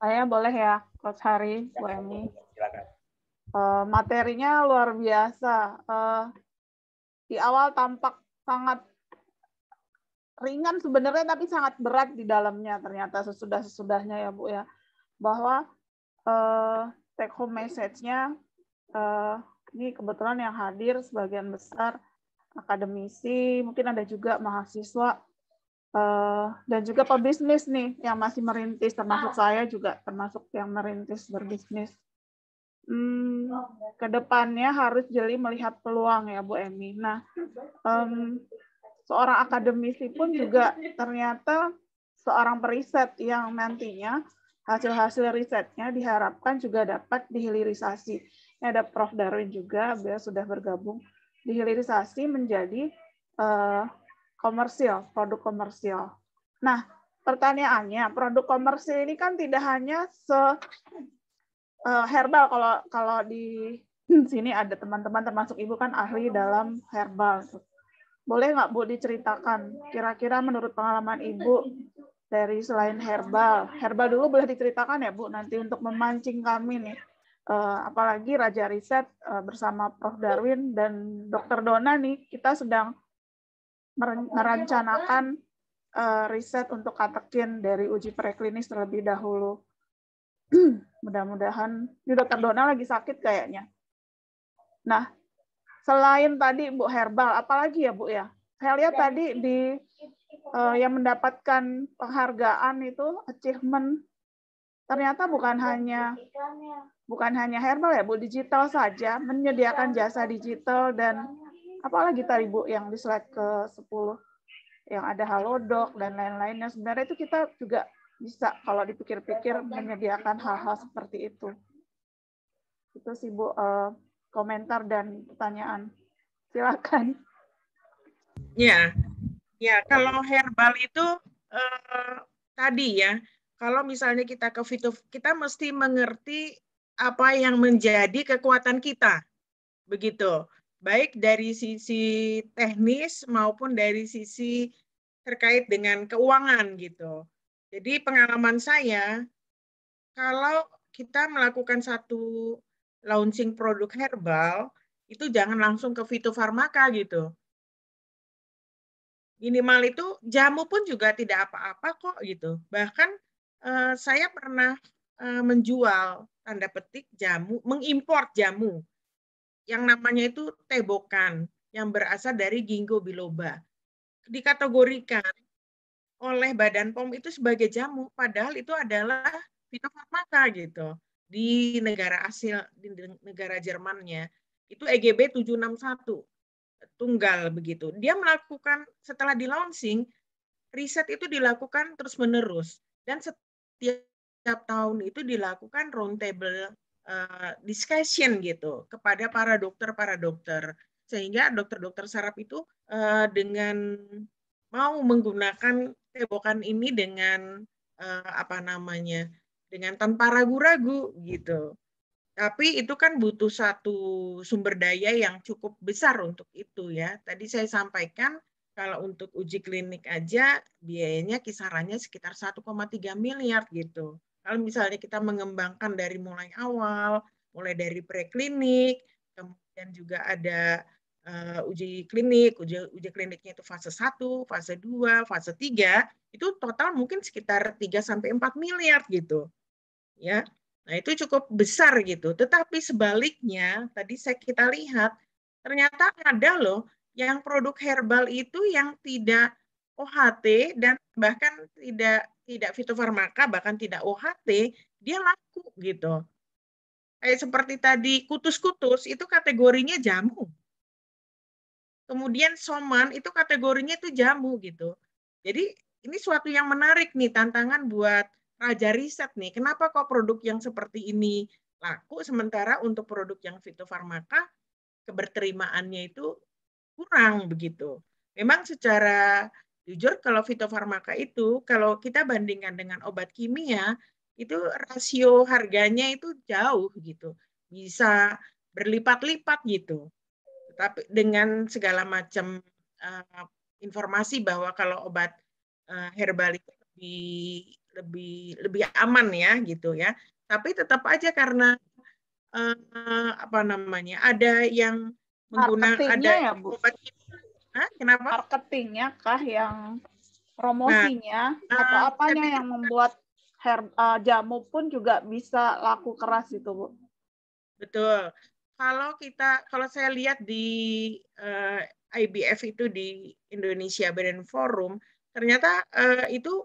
[SPEAKER 4] Saya boleh ya, Coach Hari, Bu Emi.
[SPEAKER 2] Silakan.
[SPEAKER 4] Materinya luar biasa. Di awal tampak sangat ringan sebenarnya, tapi sangat berat di dalamnya ternyata sesudahnya ya Bu ya. Bahwa take home message-nya, ini kebetulan yang hadir sebagian besar akademisi, mungkin ada juga mahasiswa, dan juga pebisnis nih yang masih merintis, termasuk saya juga termasuk yang merintis berbisnis. Kedepannya harus jeli melihat peluang ya Bu Emi. Nah, seorang akademisi pun juga ternyata seorang periset yang nantinya hasil-hasil risetnya diharapkan juga dapat dihilirisasi. Ini ada Prof. Darwin juga, beliau sudah bergabung, dihilirisasi menjadi komersial, produk komersial. Nah, pertanyaannya, produk komersil ini kan tidak hanya herbal. Kalau di sini ada teman-teman termasuk Ibu kan ahli dalam herbal. Boleh nggak Bu diceritakan kira-kira menurut pengalaman Ibu dari selain herbal dulu boleh diceritakan ya Bu, nanti untuk memancing kami nih. Apalagi Raja Riset bersama Prof. Darwin dan Dr. Dona nih, kita sedang merencanakan riset untuk katekin dari uji preklinis terlebih dahulu. Mudah-mudahan, ini Dr. Dona lagi sakit kayaknya. Nah, selain tadi Bu herbal, apalagi ya Bu ya? Saya lihat tadi di yang mendapatkan penghargaan itu achievement ternyata bukan hanya herbal ya Bu, digital saja, menyediakan jasa digital dan apalagi tadi Bu yang di slide ke-10 yang ada Halodoc dan lain-lainnya. Sebenarnya itu kita juga bisa kalau dipikir-pikir menyediakan hal-hal seperti itu. Itu sih Bu, komentar dan pertanyaan. Silakan.
[SPEAKER 1] Ya, kalau herbal itu tadi ya, kalau misalnya kita ke fito, kita mesti mengerti apa yang menjadi kekuatan kita, begitu. Baik dari sisi teknis maupun dari sisi terkait dengan keuangan gitu. Jadi pengalaman saya, kalau kita melakukan satu launching produk herbal, itu jangan langsung ke fitofarmaka gitu. Minimal itu jamu pun juga tidak apa-apa kok gitu. Bahkan saya pernah menjual tanda petik jamu, mengimpor jamu yang namanya itu tebokan yang berasal dari ginkgo biloba. Dikategorikan oleh Badan POM itu sebagai jamu, padahal itu adalah fitofarmaka gitu. Di negara asal, di negara Jermannya, itu EGB 761, tunggal begitu. Dia melakukan, setelah di launching, riset itu dilakukan terus-menerus. Dan setiap tahun itu dilakukan roundtable discussion gitu kepada para dokter, sehingga dokter-dokter saraf itu dengan mau menggunakan tebokan ini dengan dengan tanpa ragu-ragu gitu. Tapi itu kan butuh satu sumber daya yang cukup besar untuk itu ya. Tadi saya sampaikan kalau untuk uji klinik aja biayanya kisarannya sekitar 1,3 miliar gitu. Kalau misalnya kita mengembangkan dari mulai awal, mulai dari preklinik, kemudian juga ada uji klinik, uji kliniknya itu fase 1, fase 2, fase 3, itu total mungkin sekitar 3-4 miliar gitu. Ya. Nah, itu cukup besar gitu. Tetapi sebaliknya, tadi kita lihat ternyata ada loh yang produk herbal itu yang tidak OHT dan bahkan tidak fitofarmaka, bahkan tidak OHT, dia laku gitu. Kayak seperti tadi kutus-kutus itu kategorinya jamu. Kemudian soman itu kategorinya itu jamu gitu. Jadi ini suatu yang menarik nih, tantangan buat raja riset nih. Kenapa kok produk yang seperti ini laku, sementara untuk produk yang fitofarmaka keberterimaannya itu kurang begitu. Memang secara jujur kalau fitofarmaka itu, kalau kita bandingkan dengan obat kimia, itu rasio harganya itu jauh gitu. Bisa berlipat-lipat gitu. Tapi dengan segala macam informasi bahwa kalau obat herbal itu lebih aman ya gitu ya. Tapi tetap aja karena ada yang
[SPEAKER 4] Marketingnya ya Bu.
[SPEAKER 1] Obat kenapa?
[SPEAKER 4] Marketingnya kah yang promosinya atau apanya yang membuat jamu pun juga bisa laku keras itu Bu?
[SPEAKER 1] Betul. Kalau saya lihat di IBF itu di Indonesia Badan Forum, ternyata itu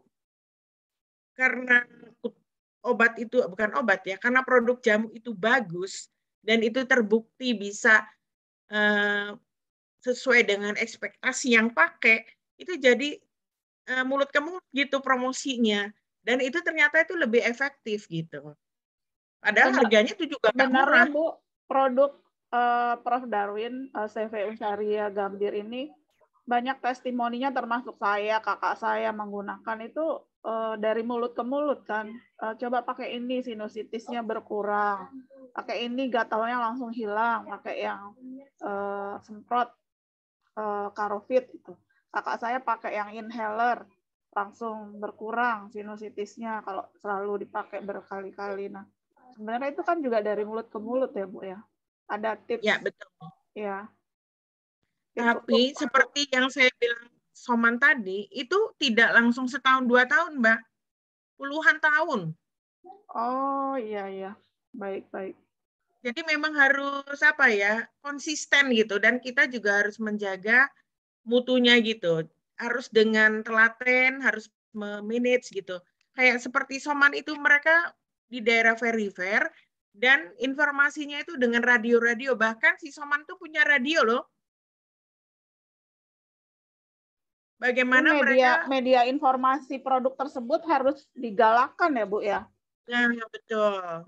[SPEAKER 1] karena obat itu bukan obat ya, karena produk jamu itu bagus dan itu terbukti bisa sesuai dengan ekspektasi yang pakai, itu jadi mulut ke mulut gitu promosinya, dan itu ternyata itu lebih efektif gitu. Padahal harganya itu juga nggak murah.
[SPEAKER 4] Bu, produk Prof. Darwin, CV Unsaria Gambir ini banyak testimoninya, termasuk saya, kakak saya menggunakan itu dari mulut ke mulut kan. Coba pakai ini sinusitisnya berkurang, pakai ini gatalnya langsung hilang, pakai yang semprot Karofit itu. Kakak saya pakai yang inhaler langsung berkurang sinusitisnya kalau selalu dipakai berkali-kali. Nah, sebenarnya itu kan juga dari mulut ke mulut ya Bu ya. Ada tips.
[SPEAKER 1] Ya betul.
[SPEAKER 4] Ya.
[SPEAKER 1] Tapi seperti yang saya bilang Soman tadi, itu tidak langsung setahun 2 tahun, Mbak. Puluhan tahun.
[SPEAKER 4] Oh iya. Baik.
[SPEAKER 1] Jadi memang harus konsisten gitu, dan kita juga harus menjaga mutunya gitu. harus dengan telaten, harus memanage gitu. Kayak seperti Soman itu mereka di daerah perifer dan informasinya itu dengan radio-radio. Bahkan si Soman tuh punya radio loh. Bagaimana
[SPEAKER 4] media informasi produk tersebut harus digalakkan ya Bu ya?
[SPEAKER 1] Nah,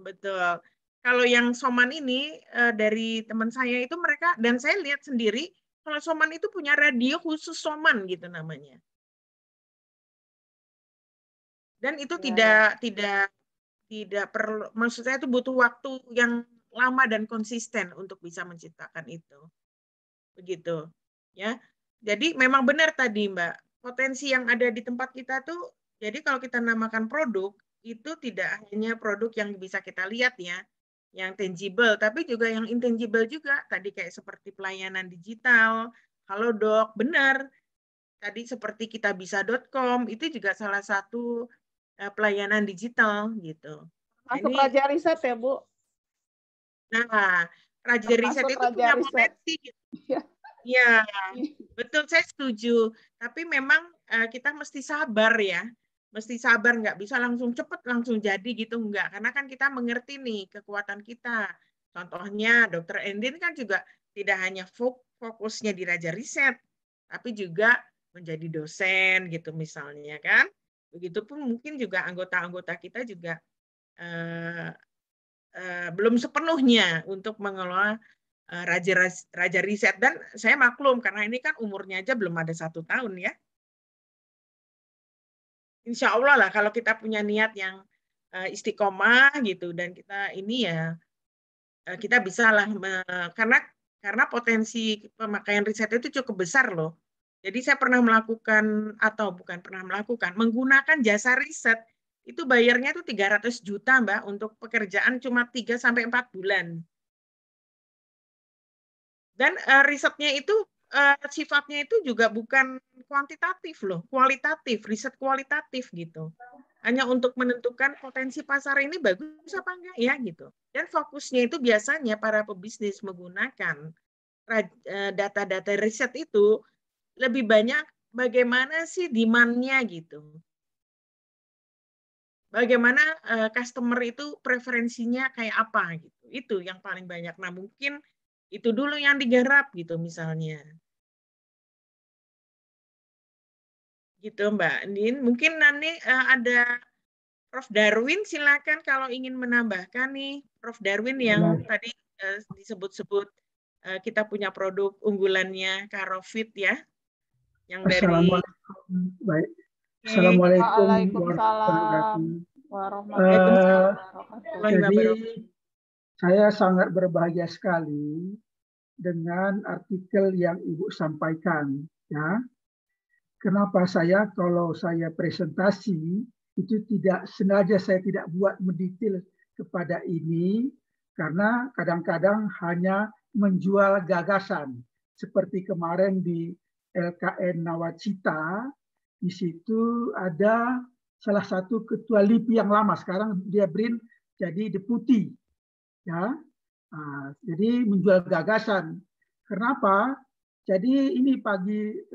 [SPEAKER 1] betul. Kalau yang Soman ini dari teman saya itu mereka, dan saya lihat sendiri kalau Soman itu punya radio khusus Soman gitu namanya. Dan itu tidak perlu, maksud saya itu butuh waktu yang lama dan konsisten untuk bisa menciptakan itu. Begitu. Ya. Jadi memang benar tadi Mbak, potensi yang ada di tempat kita tuh, jadi kalau kita namakan produk, itu tidak hanya produk yang bisa kita lihat ya, yang tangible, tapi juga yang intangible juga. Tadi kayak seperti pelayanan digital, Halodoc, benar. Tadi seperti kitabisa.com, itu juga salah satu pelayanan digital gitu.
[SPEAKER 4] Masuk Raja Riset ya Bu?
[SPEAKER 1] Nah, Raja Riset itu punya potensi. Ya, betul, saya setuju. Tapi memang kita mesti sabar ya. Mesti sabar, nggak bisa langsung cepet langsung jadi gitu, nggak. Karena kan kita mengerti nih kekuatan kita. Contohnya Dr. Endin kan juga tidak hanya fokusnya di Raja Riset, tapi juga menjadi dosen gitu misalnya kan. Begitupun mungkin juga anggota-anggota kita juga belum sepenuhnya untuk mengelola Raja Riset, dan saya maklum karena ini kan umurnya aja belum ada 1 tahun ya. Insya Allah lah kalau kita punya niat yang istiqomah gitu dan kita ini ya kita bisa lah karena potensi pemakaian riset itu cukup besar loh. Jadi saya pernah melakukan atau bukan pernah melakukan menggunakan jasa riset itu bayarnya tuh 300 juta Mbak untuk pekerjaan cuma 3-4 bulan. Dan risetnya itu sifatnya itu juga bukan kuantitatif loh, kualitatif, riset kualitatif gitu. Hanya untuk menentukan potensi pasar ini bagus apa enggak ya gitu. Dan fokusnya itu biasanya para pebisnis menggunakan data-data riset itu lebih banyak bagaimana sih demand-nya gitu. Bagaimana customer itu preferensinya kayak apa gitu. Itu yang paling banyak. Nah, mungkin itu dulu yang digarap gitu misalnya. Gitu Mbak Nin. Mungkin nanti ada Prof. Darwin, silakan kalau ingin menambahkan nih, Prof. Darwin yang tadi disebut-sebut kita punya produk unggulannya Karofit ya, yang dari.
[SPEAKER 3] Assalamualaikum. Baik. Assalamualaikum warahmatullahi wabarakatuh. Jadi saya sangat berbahagia sekali dengan artikel yang Ibu sampaikan. Ya, kenapa kalau saya presentasi itu tidak sengaja saya tidak buat mendetail kepada ini karena kadang-kadang hanya menjual gagasan seperti kemarin di LKN Nawacita. Di situ ada salah satu ketua LIPI yang lama, sekarang dia BRIN jadi deputi. Ya, jadi menjual gagasan. Kenapa? Jadi ini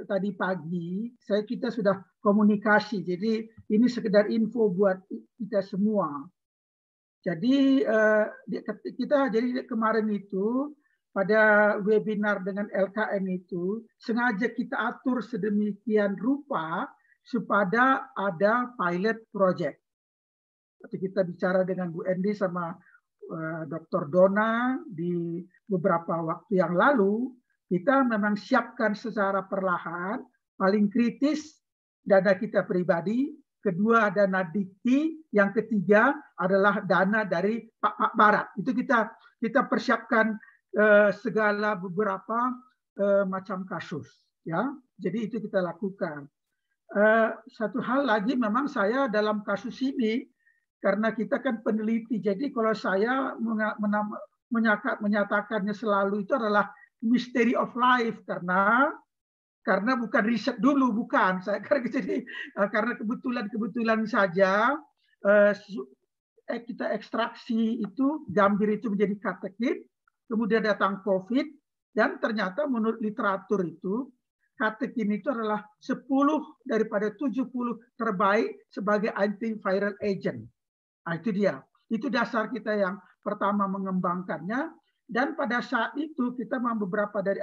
[SPEAKER 3] tadi pagi kita sudah komunikasi. Jadi ini sekedar info buat kita semua. Jadi jadi kemarin itu pada webinar dengan LKN itu sengaja kita atur sedemikian rupa supaya ada pilot project. Waktu kita bicara dengan Bu Endi sama Dr. Dona di beberapa waktu yang lalu, kita memang siapkan secara perlahan, paling kritis dana kita pribadi, kedua dana dikti, yang ketiga adalah dana dari Pak Barat. Itu kita persiapkan segala beberapa macam kasus, ya. Jadi itu kita lakukan. Satu hal lagi, memang saya dalam kasus ini karena kita kan peneliti, jadi kalau saya menyatakannya selalu itu adalah mystery of life karena bukan riset dulu, bukan. Karena kebetulan saja kita ekstraksi itu Gambir itu menjadi katekit, kemudian datang COVID, dan ternyata menurut literatur itu katekin itu adalah 10 daripada 70 terbaik sebagai antiviral agent. Nah, itu dia. Itu dasar kita yang pertama mengembangkannya. Dan pada saat itu kita beberapa dari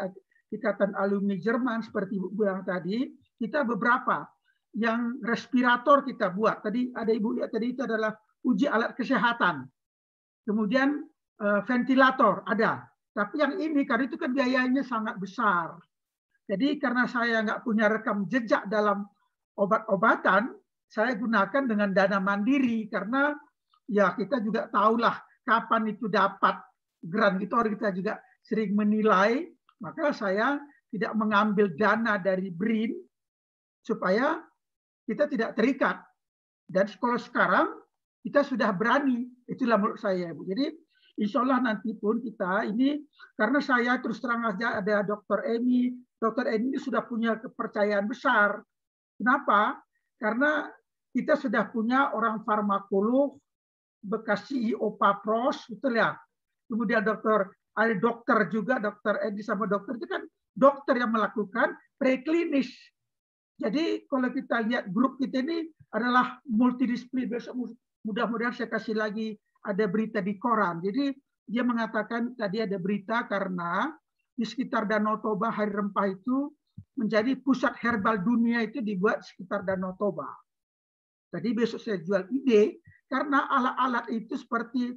[SPEAKER 3] ikatan alumni Jerman seperti Ibu bilang tadi, kita beberapa yang respirator kita buat. Tadi ada Ibu lihat tadi itu adalah uji alat kesehatan. Kemudian ventilator ada. Tapi yang ini karena itu kan biayanya sangat besar. Jadi karena saya nggak punya rekam jejak dalam obat-obatan, saya gunakan dengan dana mandiri karena ya kita juga tahulah kapan itu dapat grant gitu, kita juga sering menilai, maka saya tidak mengambil dana dari BRIN supaya kita tidak terikat. Dan kalau sekarang kita sudah berani, itulah menurut saya, Bu. Jadi insya Allah nanti pun kita ini, karena saya terus terang saja ada Dr. Emi ini sudah punya kepercayaan besar. Kenapa? Karena kita sudah punya orang farmakolog, bekas CEO Papros, betul ya. Kemudian ada dokter juga, Dr. Edi sama dokter itu kan dokter yang melakukan preklinis. Jadi kalau kita lihat grup kita ini adalah multidisiplin. Besok mudah-mudahan saya kasih lagi ada berita di koran. Jadi dia mengatakan tadi ada berita karena di sekitar Danau Toba Hari Rempah itu menjadi pusat herbal dunia itu dibuat sekitar Danau Toba. Tadi besok saya jual ide karena alat-alat itu seperti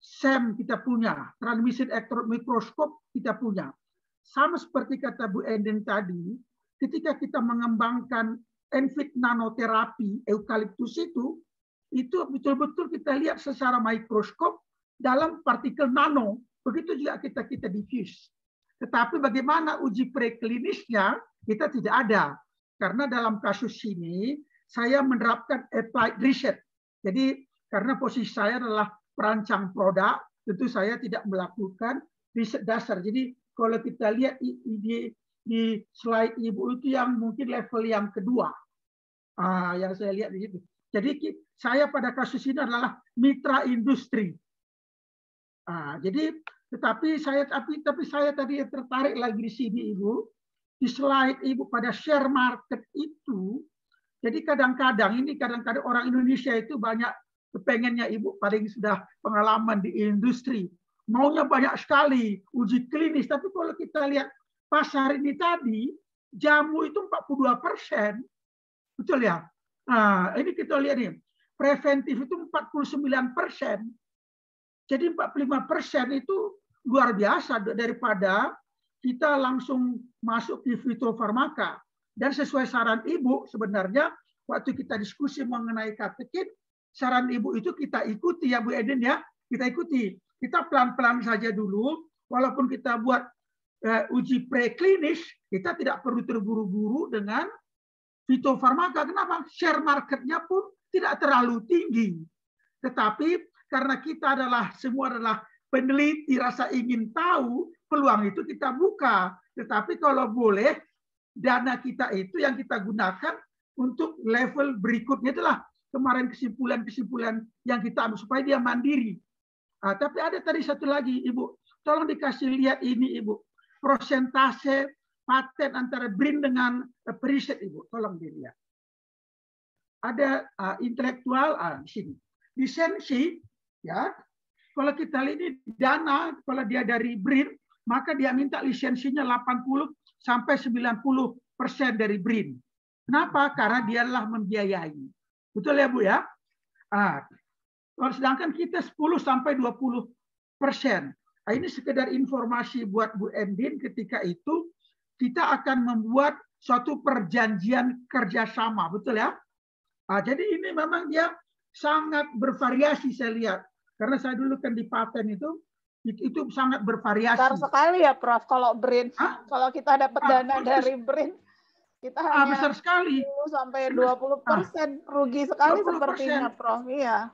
[SPEAKER 3] SEM kita punya, transmission electron mikroskop kita punya. Sama seperti kata Bu Enden tadi, ketika kita mengembangkan ENFIT nanoterapi eukaliptus itu betul-betul kita lihat secara mikroskop dalam partikel nano. Begitu juga kita diffuse. Tetapi bagaimana uji preklinisnya kita tidak ada. Karena dalam kasus ini saya menerapkan applied research. Jadi karena posisi saya adalah perancang produk, tentu saya tidak melakukan riset dasar. Jadi kalau kita lihat di slide Ibu itu yang mungkin level yang kedua. Yang saya lihat di situ. Jadi saya pada kasus ini adalah mitra industri. Jadi tapi saya tadi tertarik lagi di sini Ibu, di slide Ibu pada share market itu. Jadi kadang-kadang orang Indonesia itu banyak kepengennya Ibu paling sudah pengalaman di industri, maunya banyak sekali uji klinis. Tapi kalau kita lihat pasar ini tadi jamu itu 42%, betul ya? Nah ini kita lihat nih preventif itu 49%. Jadi 45% itu luar biasa daripada kita langsung masuk di fitofarmaka. Dan sesuai saran Ibu sebenarnya waktu kita diskusi mengenai katekin, saran Ibu itu kita ikuti ya Bu Eden ya, kita ikuti. Kita pelan-pelan saja dulu, walaupun kita buat uji preklinis, kita tidak perlu terburu-buru dengan fitofarmaka. Kenapa? Share marketnya pun tidak terlalu tinggi. Tetapi karena kita semua adalah peneliti, rasa ingin tahu, peluang itu kita buka. Tetapi kalau boleh, dana kita itu yang kita gunakan untuk level berikutnya itulah kemarin kesimpulan-kesimpulan yang kita ambil supaya dia mandiri. Tapi ada tadi satu lagi, Ibu. Tolong dikasih lihat ini, Ibu. Persentase paten antara BRIN dengan periset, Ibu. Tolong dilihat. Ada intelektual di sini. Lisensi, ya. Kalau kita lihat ini dana, kalau dia dari BRIN, maka dia minta lisensinya 80 sampai 90% dari BRIN. Kenapa? Karena dialah membiayai. Betul ya Bu ya? Sedangkan kita 10 sampai 20%. Ini sekedar informasi buat Bu Endin ketika itu kita akan membuat suatu perjanjian kerjasama, betul ya? Jadi ini memang dia sangat bervariasi saya lihat. Karena saya dulu kan di paten itu sangat bervariasi.
[SPEAKER 4] Besar sekali ya Prof. Kalau BRIN, kalau kita dapat dana dari BRIN, kita hanya
[SPEAKER 3] besar sekali.
[SPEAKER 4] 10 sampai 20%, rugi sekali 20%. Sepertinya Prof. Iya.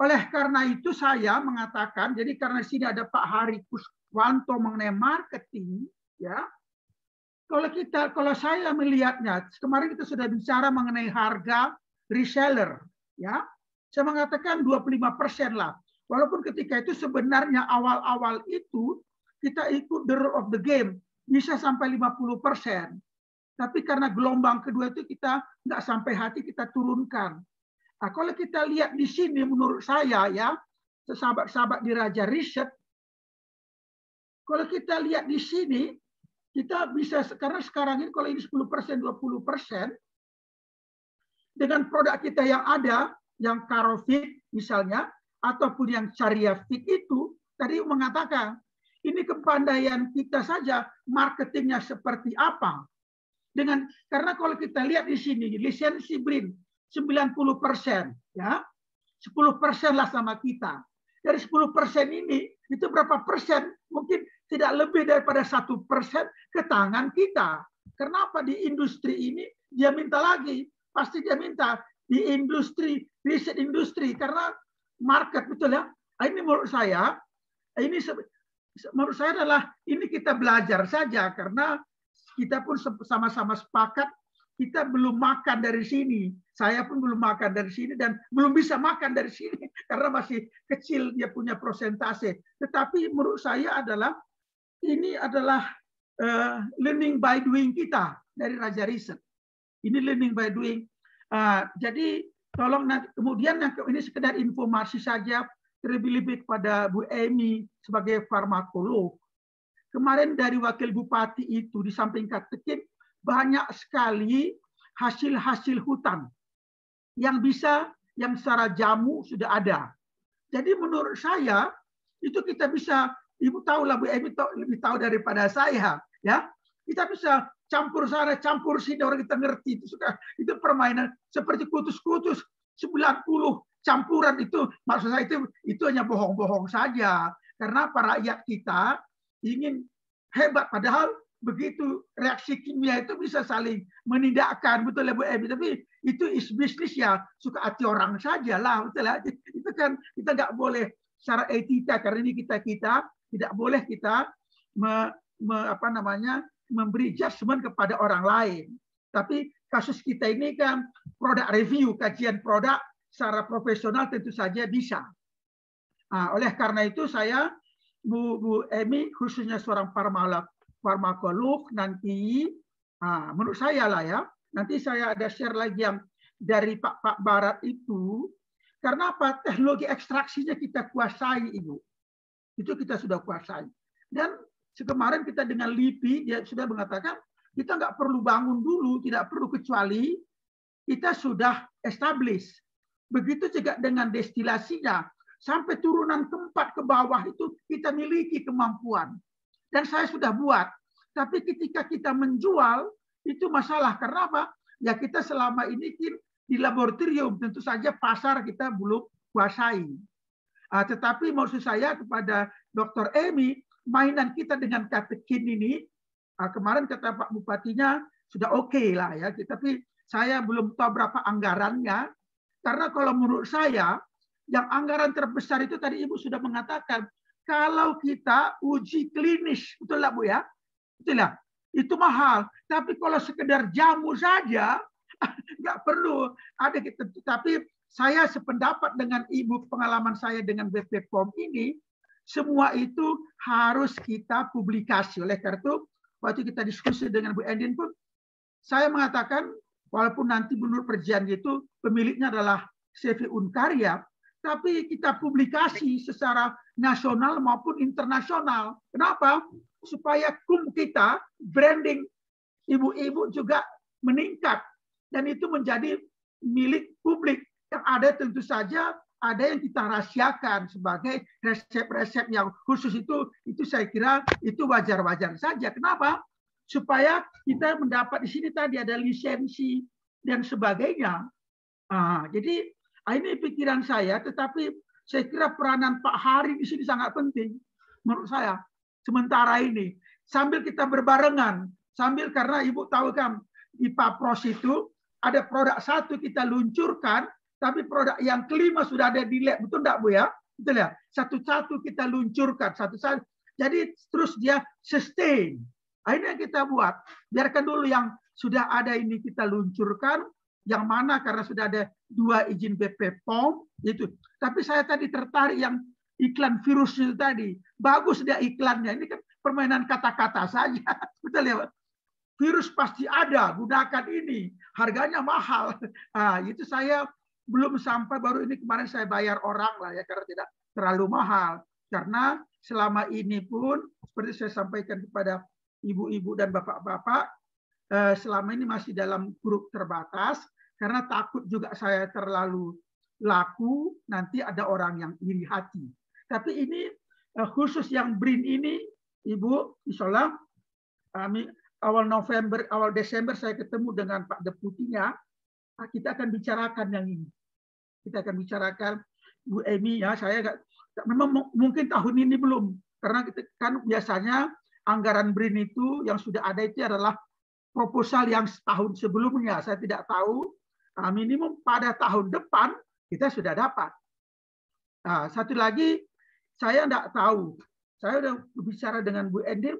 [SPEAKER 3] Oleh karena itu saya mengatakan, jadi karena sini ada Pak Hari Kuswanto mengenai marketing, ya. Kalau saya melihatnya, kemarin kita sudah bicara mengenai harga reseller, ya. Saya mengatakan 25% lah. Walaupun ketika itu sebenarnya awal-awal itu kita ikut the rule of the game, bisa sampai 50%. Tapi karena gelombang kedua itu kita nggak sampai hati, kita turunkan. Nah, kalau kita lihat di sini, menurut saya ya, sahabat-sahabat di Raja Riset, kalau kita lihat di sini, kita bisa, karena sekarang ini kalau ini 10%, 20%, dengan produk kita yang ada, yang Karofit misalnya, ataupun yang Syariah Fit itu, tadi mengatakan, ini kepandaian kita saja, marketingnya seperti apa. Karena kalau kita lihat di sini, lisensi BRIN 90%, ya, 10% lah sama kita. Dari 10% ini, itu berapa persen? Mungkin tidak lebih daripada 1% ke tangan kita. Kenapa di industri ini dia minta lagi? Pasti dia minta di industri, riset industri, karena market, betul ya. Ini menurut saya adalah ini kita belajar saja, karena kita pun sama-sama sepakat kita belum makan dari sini. Saya pun belum makan dari sini dan belum bisa makan dari sini karena masih kecil dia punya persentase. Tetapi menurut saya adalah ini adalah learning by doing kita dari Raja Riset. Ini learning by doing. Jadi tolong nanti, kemudian ini sekedar informasi saja, terlebih-lebih kepada Bu Emi sebagai farmakolog. Kemarin dari Wakil Bupati itu di samping Katekin banyak sekali hasil-hasil hutan yang secara jamu sudah ada. Jadi menurut saya itu kita bisa, Ibu tahu lah, Bu Emi lebih tahu daripada saya, ya. Kita bisa campur sana, campur sini, orang kita ngerti itu permainan seperti kutus-kutus 90 campuran itu, maksud saya itu hanya bohong-bohong saja, karena para rakyat kita ingin hebat, padahal begitu reaksi kimia itu bisa saling menindakkan, betul ya Bu Emi, tapi itu is bisnis ya, suka hati orang saja lah, betul ya. Itu kan kita nggak boleh secara etika, karena ini kita tidak boleh kita memberi judgment kepada orang lain. Tapi kasus kita ini kan produk review, kajian produk secara profesional tentu saja bisa. Oleh karena itu saya, Bu Emi, khususnya seorang farmakolog, nanti menurut saya lah ya, nanti saya ada share lagi yang dari Pak Barat itu, karena apa? Teknologi ekstraksinya kita kuasai, Ibu. Itu kita sudah kuasai. Dan kemarin kita dengan LIPI, dia sudah mengatakan, kita nggak perlu bangun dulu, tidak perlu, kecuali kita sudah establish. Begitu juga dengan destilasinya, sampai turunan keempat ke bawah itu kita miliki kemampuan. Dan saya sudah buat. Tapi ketika kita menjual, itu masalah. Karena apa? Ya kita selama ini di laboratorium, tentu saja pasar kita belum kuasai. Tetapi maksud saya kepada Dr. Emi, mainan kita dengan Katekin ini, kemarin kata Pak Bupatinya, sudah oke lah ya. Tapi saya belum tahu berapa anggarannya. Karena kalau menurut saya, yang anggaran terbesar itu tadi Ibu sudah mengatakan, kalau kita uji klinis, betul lah Bu ya? Betul lah, itu mahal. Tapi kalau sekedar jamu saja, nggak perlu ada gitu. Tapi saya sependapat dengan Ibu, pengalaman saya dengan BP POM ini, semua itu harus kita publikasi. Oleh karena itu, waktu kita diskusi dengan Bu Endin pun, saya mengatakan, walaupun nanti menurut perjanjian itu pemiliknya adalah CV Unkarya, tapi kita publikasi secara nasional maupun internasional. Kenapa? Supaya kita, branding ibu-ibu juga meningkat. Dan itu menjadi milik publik. Yang ada tentu saja ada yang kita rahasiakan sebagai resep-resep yang khusus itu saya kira itu wajar-wajar saja. Kenapa? Supaya kita mendapat di sini tadi ada lisensi dan sebagainya. Jadi ini pikiran saya, tetapi saya kira peranan Pak Hari di sini sangat penting menurut saya. Sementara ini sambil kita berbarengan, sambil karena Ibu tahu kan di Papros itu ada produk satu kita luncurkan, tapi produk yang kelima sudah ada di lab, betul enggak Bu ya? Betul ya? Satu-satu kita luncurkan, satu-satu. Jadi terus dia sustain. Ini yang kita buat. Biarkan dulu yang sudah ada ini kita luncurkan, yang mana karena sudah ada 2 izin BP POM itu. Tapi saya tadi tertarik yang iklan virus itu tadi. Bagus dia iklannya. Ini kan permainan kata-kata saja. Betul ya, Pak? virus pasti ada, gunakan ini, harganya mahal. Nah, itu saya belum sampai, baru ini kemarin saya bayar orang lah ya, karena tidak terlalu mahal. Karena selama ini pun, seperti saya sampaikan kepada ibu-ibu dan bapak-bapak, selama ini masih dalam grup terbatas, karena takut juga saya terlalu laku, nanti ada orang yang iri hati. Tapi ini khusus yang BRIN ini, Ibu, insya Allah awal November, awal Desember saya ketemu dengan Pak Deputinya, kita akan bicarakan yang ini. Kita akan bicarakan, Bu Emi ya, saya memang mungkin tahun ini belum, karena kan biasanya anggaran BRIN itu yang sudah ada itu adalah proposal yang setahun sebelumnya. Saya tidak tahu, minimum pada tahun depan kita sudah dapat. Nah, satu lagi, saya tidak tahu. Saya sudah bicara dengan Bu Endim,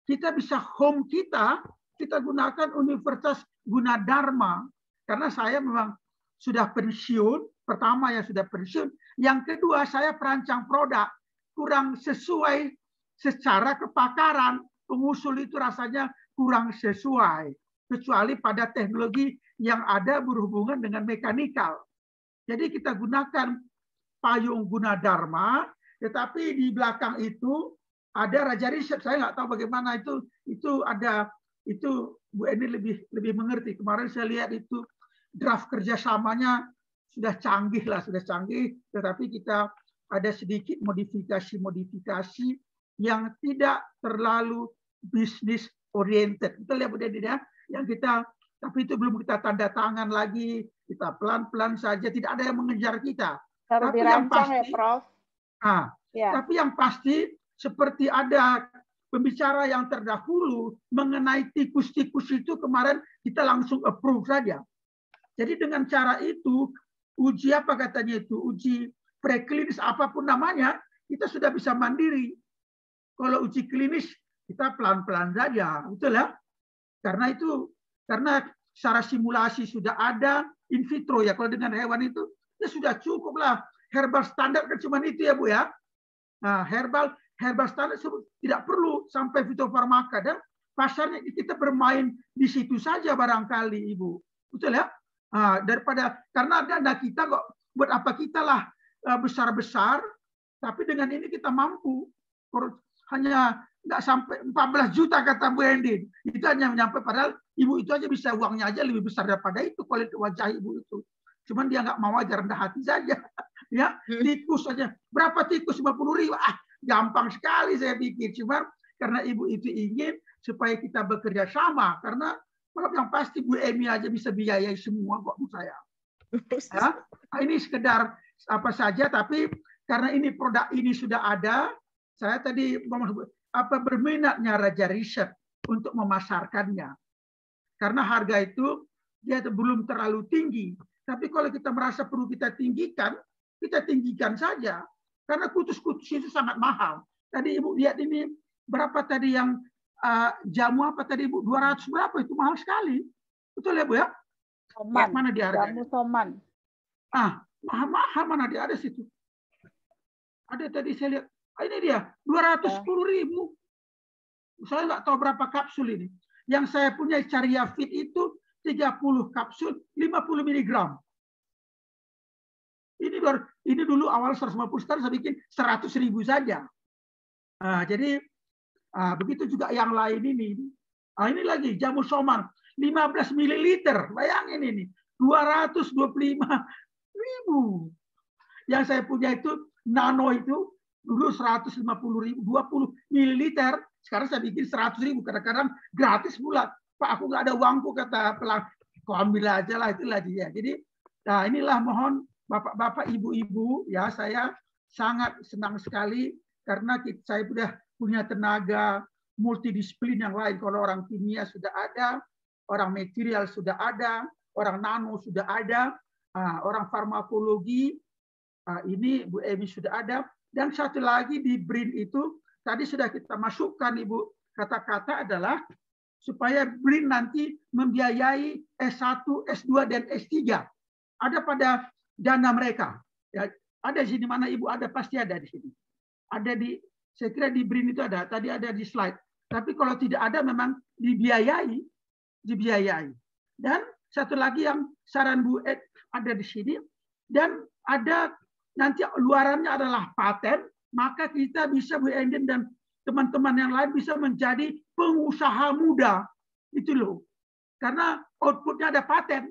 [SPEAKER 3] kita bisa home kita gunakan Universitas Gunadarma. Karena saya memang sudah pensiun, pertama ya sudah pensiun. Yang kedua, saya perancang produk. Kurang sesuai secara kepakaran. Pengusul itu rasanya kurang sesuai. Kecuali pada teknologi yang ada berhubungan dengan mekanikal. Jadi kita gunakan payung Gunadarma, tetapi di belakang itu ada Raja Riset. Saya nggak tahu bagaimana itu ada, itu Bu Eni lebih mengerti. Kemarin saya lihat itu draft kerjasamanya sudah canggih lah, sudah canggih. Tetapi kita ada sedikit modifikasi yang tidak terlalu bisnis oriented. Betul ya Bu Eni ya? Yang kita, tapi itu belum kita tanda tangan lagi. Kita pelan-pelan saja, tidak ada yang mengejar kita.
[SPEAKER 4] Tapi yang pasti, ya, Prof.
[SPEAKER 3] Tapi yang pasti seperti ada pembicara yang terdahulu mengenai tikus-tikus itu kemarin kita langsung approve saja. Jadi dengan cara itu uji apa katanya itu, uji preklinis apapun namanya, kita sudah bisa mandiri. Kalau uji klinis kita pelan-pelan saja, betul ya? Karena secara simulasi sudah ada, in vitro ya, kalau dengan hewan itu ya sudah cukup lah. Herbal standar kan cuma itu ya Bu ya. Nah, herbal standar tidak perlu sampai fitofarmaka, dan pasarnya kita bermain di situ saja barangkali Ibu. Betul ya? Nah, daripada karena dana kita kok buat apa kita lah besar-besar, tapi dengan ini kita mampu. Hanya nggak sampai 14 juta kata Bu Endin. Itu hanya nyampe, padahal Ibu itu aja bisa, uangnya aja lebih besar daripada itu kualitas wajah Ibu itu. Cuman dia nggak mau aja, rendah hati saja. Ya, tikus saja. Berapa tikus? 50.000. Gampang sekali saya pikir. Cuma karena Ibu itu ingin supaya kita bekerja sama. Karena kalau yang pasti Bu Emi aja bisa biayai semua kok Bu saya. Ya, ini sekedar apa saja, tapi karena ini produk ini sudah ada, saya tadi berminatnya Raja Riset untuk memasarkannya. Karena harga itu dia belum terlalu tinggi. Tapi kalau kita merasa perlu kita tinggikan saja. Karena kutus-kutus itu sangat mahal. Tadi Ibu lihat ini, berapa tadi yang jamu apa tadi Ibu? 200 berapa? Itu mahal sekali. Betul ya Bu ya?
[SPEAKER 4] Soman.
[SPEAKER 3] Mana di harga?
[SPEAKER 4] Jamu soman.
[SPEAKER 3] Mahal mana di ada situ? Ada tadi saya lihat. Ini dia, 210.000. Saya nggak tahu berapa kapsul ini. Yang saya punya Caria Fit itu 30 kapsul 50 mg. Ini dulu awal 150, sekarang saya bikin 100.000 saja. Jadi begitu juga yang lain ini. Ini lagi jamu soman 15 ml. Bayangin ini 225.000. Yang saya punya itu nano itu dulu 150.000, 20 ml. Sekarang saya bikin 100.000. Kadang-kadang gratis pula. Pak, aku nggak ada uangku, kata pelanggan. Kau ambil aja lah, itulah dia. Jadi, nah inilah mohon Bapak-bapak, Ibu-ibu, ya saya sangat senang sekali karena saya sudah punya tenaga multidisiplin yang lain. Kalau orang kimia sudah ada, orang material sudah ada, orang nano sudah ada, orang farmakologi, ini Bu Emi sudah ada. Dan satu lagi di BRIN itu, tadi sudah kita masukkan Ibu, kata-kata adalah supaya BRIN nanti membiayai S1, S2, dan S3. Ada pada dana mereka. Ya, ada di sini, mana Ibu ada, pasti ada di sini. Ada di, saya kira di BRIN itu ada, tadi ada di slide. Tapi kalau tidak ada memang dibiayai. Dan satu lagi yang saran Bu Ed ada di sini, dan ada nanti luarannya adalah paten, maka kita bisa Bu Endin dan teman-teman yang lain bisa menjadi pengusaha muda. Itu loh. Karena outputnya ada paten.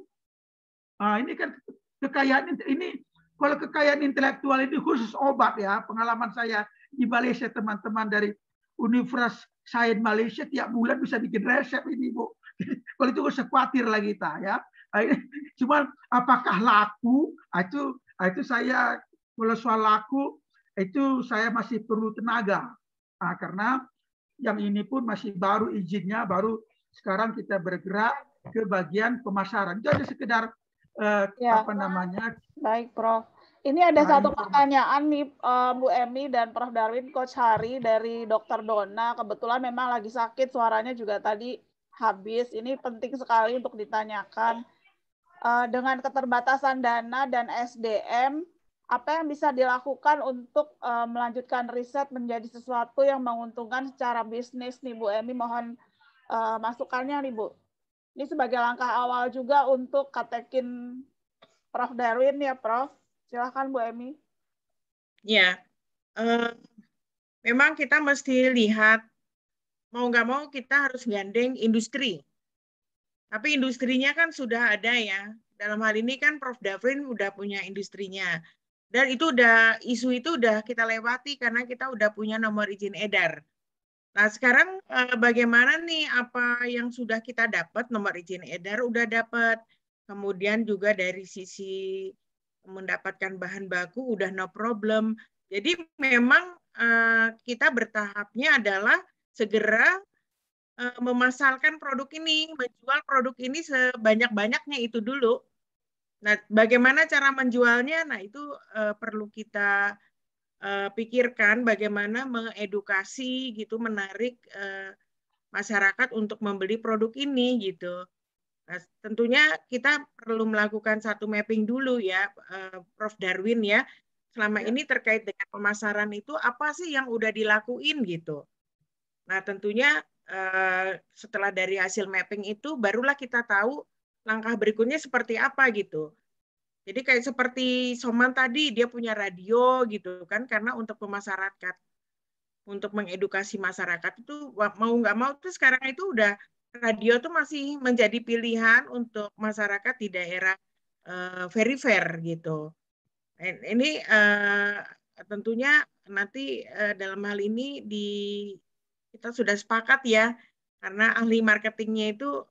[SPEAKER 3] Nah, ini kan kekayaan ini, kalau kekayaan intelektual ini khusus obat ya. Pengalaman saya di Malaysia, teman-teman dari Universitas Sains Malaysia tiap bulan bisa bikin resep ini, Bu. Kalau itu usah khawatir lah kita ya. Cuman apakah laku? Itu saya, kalau soal laku itu saya masih perlu tenaga. Karena yang ini pun masih baru izinnya, baru sekarang kita bergerak ke bagian pemasaran. Jadi sekedar apa namanya?
[SPEAKER 4] Baik, Prof. Ini ada satu pertanyaan nih, Bu Emi dan Prof. Darwin, Coach Hari dari Dr. Dona. Kebetulan memang lagi sakit, suaranya juga tadi habis. Ini penting sekali untuk ditanyakan. Dengan keterbatasan dana dan SDM, apa yang bisa dilakukan untuk melanjutkan riset menjadi sesuatu yang menguntungkan secara bisnis nih, Bu Emi? Mohon masukannya nih, Bu. Ini sebagai langkah awal juga untuk katekin Prof. Darwin ya, Prof. Silakan Bu Emi.
[SPEAKER 1] Ya, memang kita mesti lihat, mau nggak mau kita harus gandeng industri. Tapi industrinya kan sudah ada ya. Dalam hal ini kan Prof. Darwin udah punya industrinya. Dan itu isu itu udah kita lewati karena kita udah punya nomor izin edar. Nah sekarang bagaimana nih apa yang sudah kita dapat, nomor izin edar udah dapat. Kemudian juga dari sisi mendapatkan bahan baku udah no problem. Jadi memang kita bertahapnya adalah segera memasarkan produk ini, menjual produk ini sebanyak-banyaknya itu dulu. Nah, bagaimana cara menjualnya? Nah, itu perlu kita pikirkan bagaimana mengedukasi gitu, menarik masyarakat untuk membeli produk ini gitu. Nah, tentunya kita perlu melakukan satu mapping dulu ya, Prof. Darwin ya. Selama ini terkait dengan pemasaran itu apa sih yang udah dilakuin gitu. Nah, tentunya setelah dari hasil mapping itu barulah kita tahu langkah berikutnya seperti apa gitu. Jadi kayak seperti Soman tadi, dia punya radio gitu kan, karena untuk pemasyarakat, untuk mengedukasi masyarakat itu mau nggak mau tuh sekarang itu udah radio tuh masih menjadi pilihan untuk masyarakat di daerah perifer gitu. Ini tentunya nanti dalam hal ini kita sudah sepakat ya, karena ahli marketingnya itu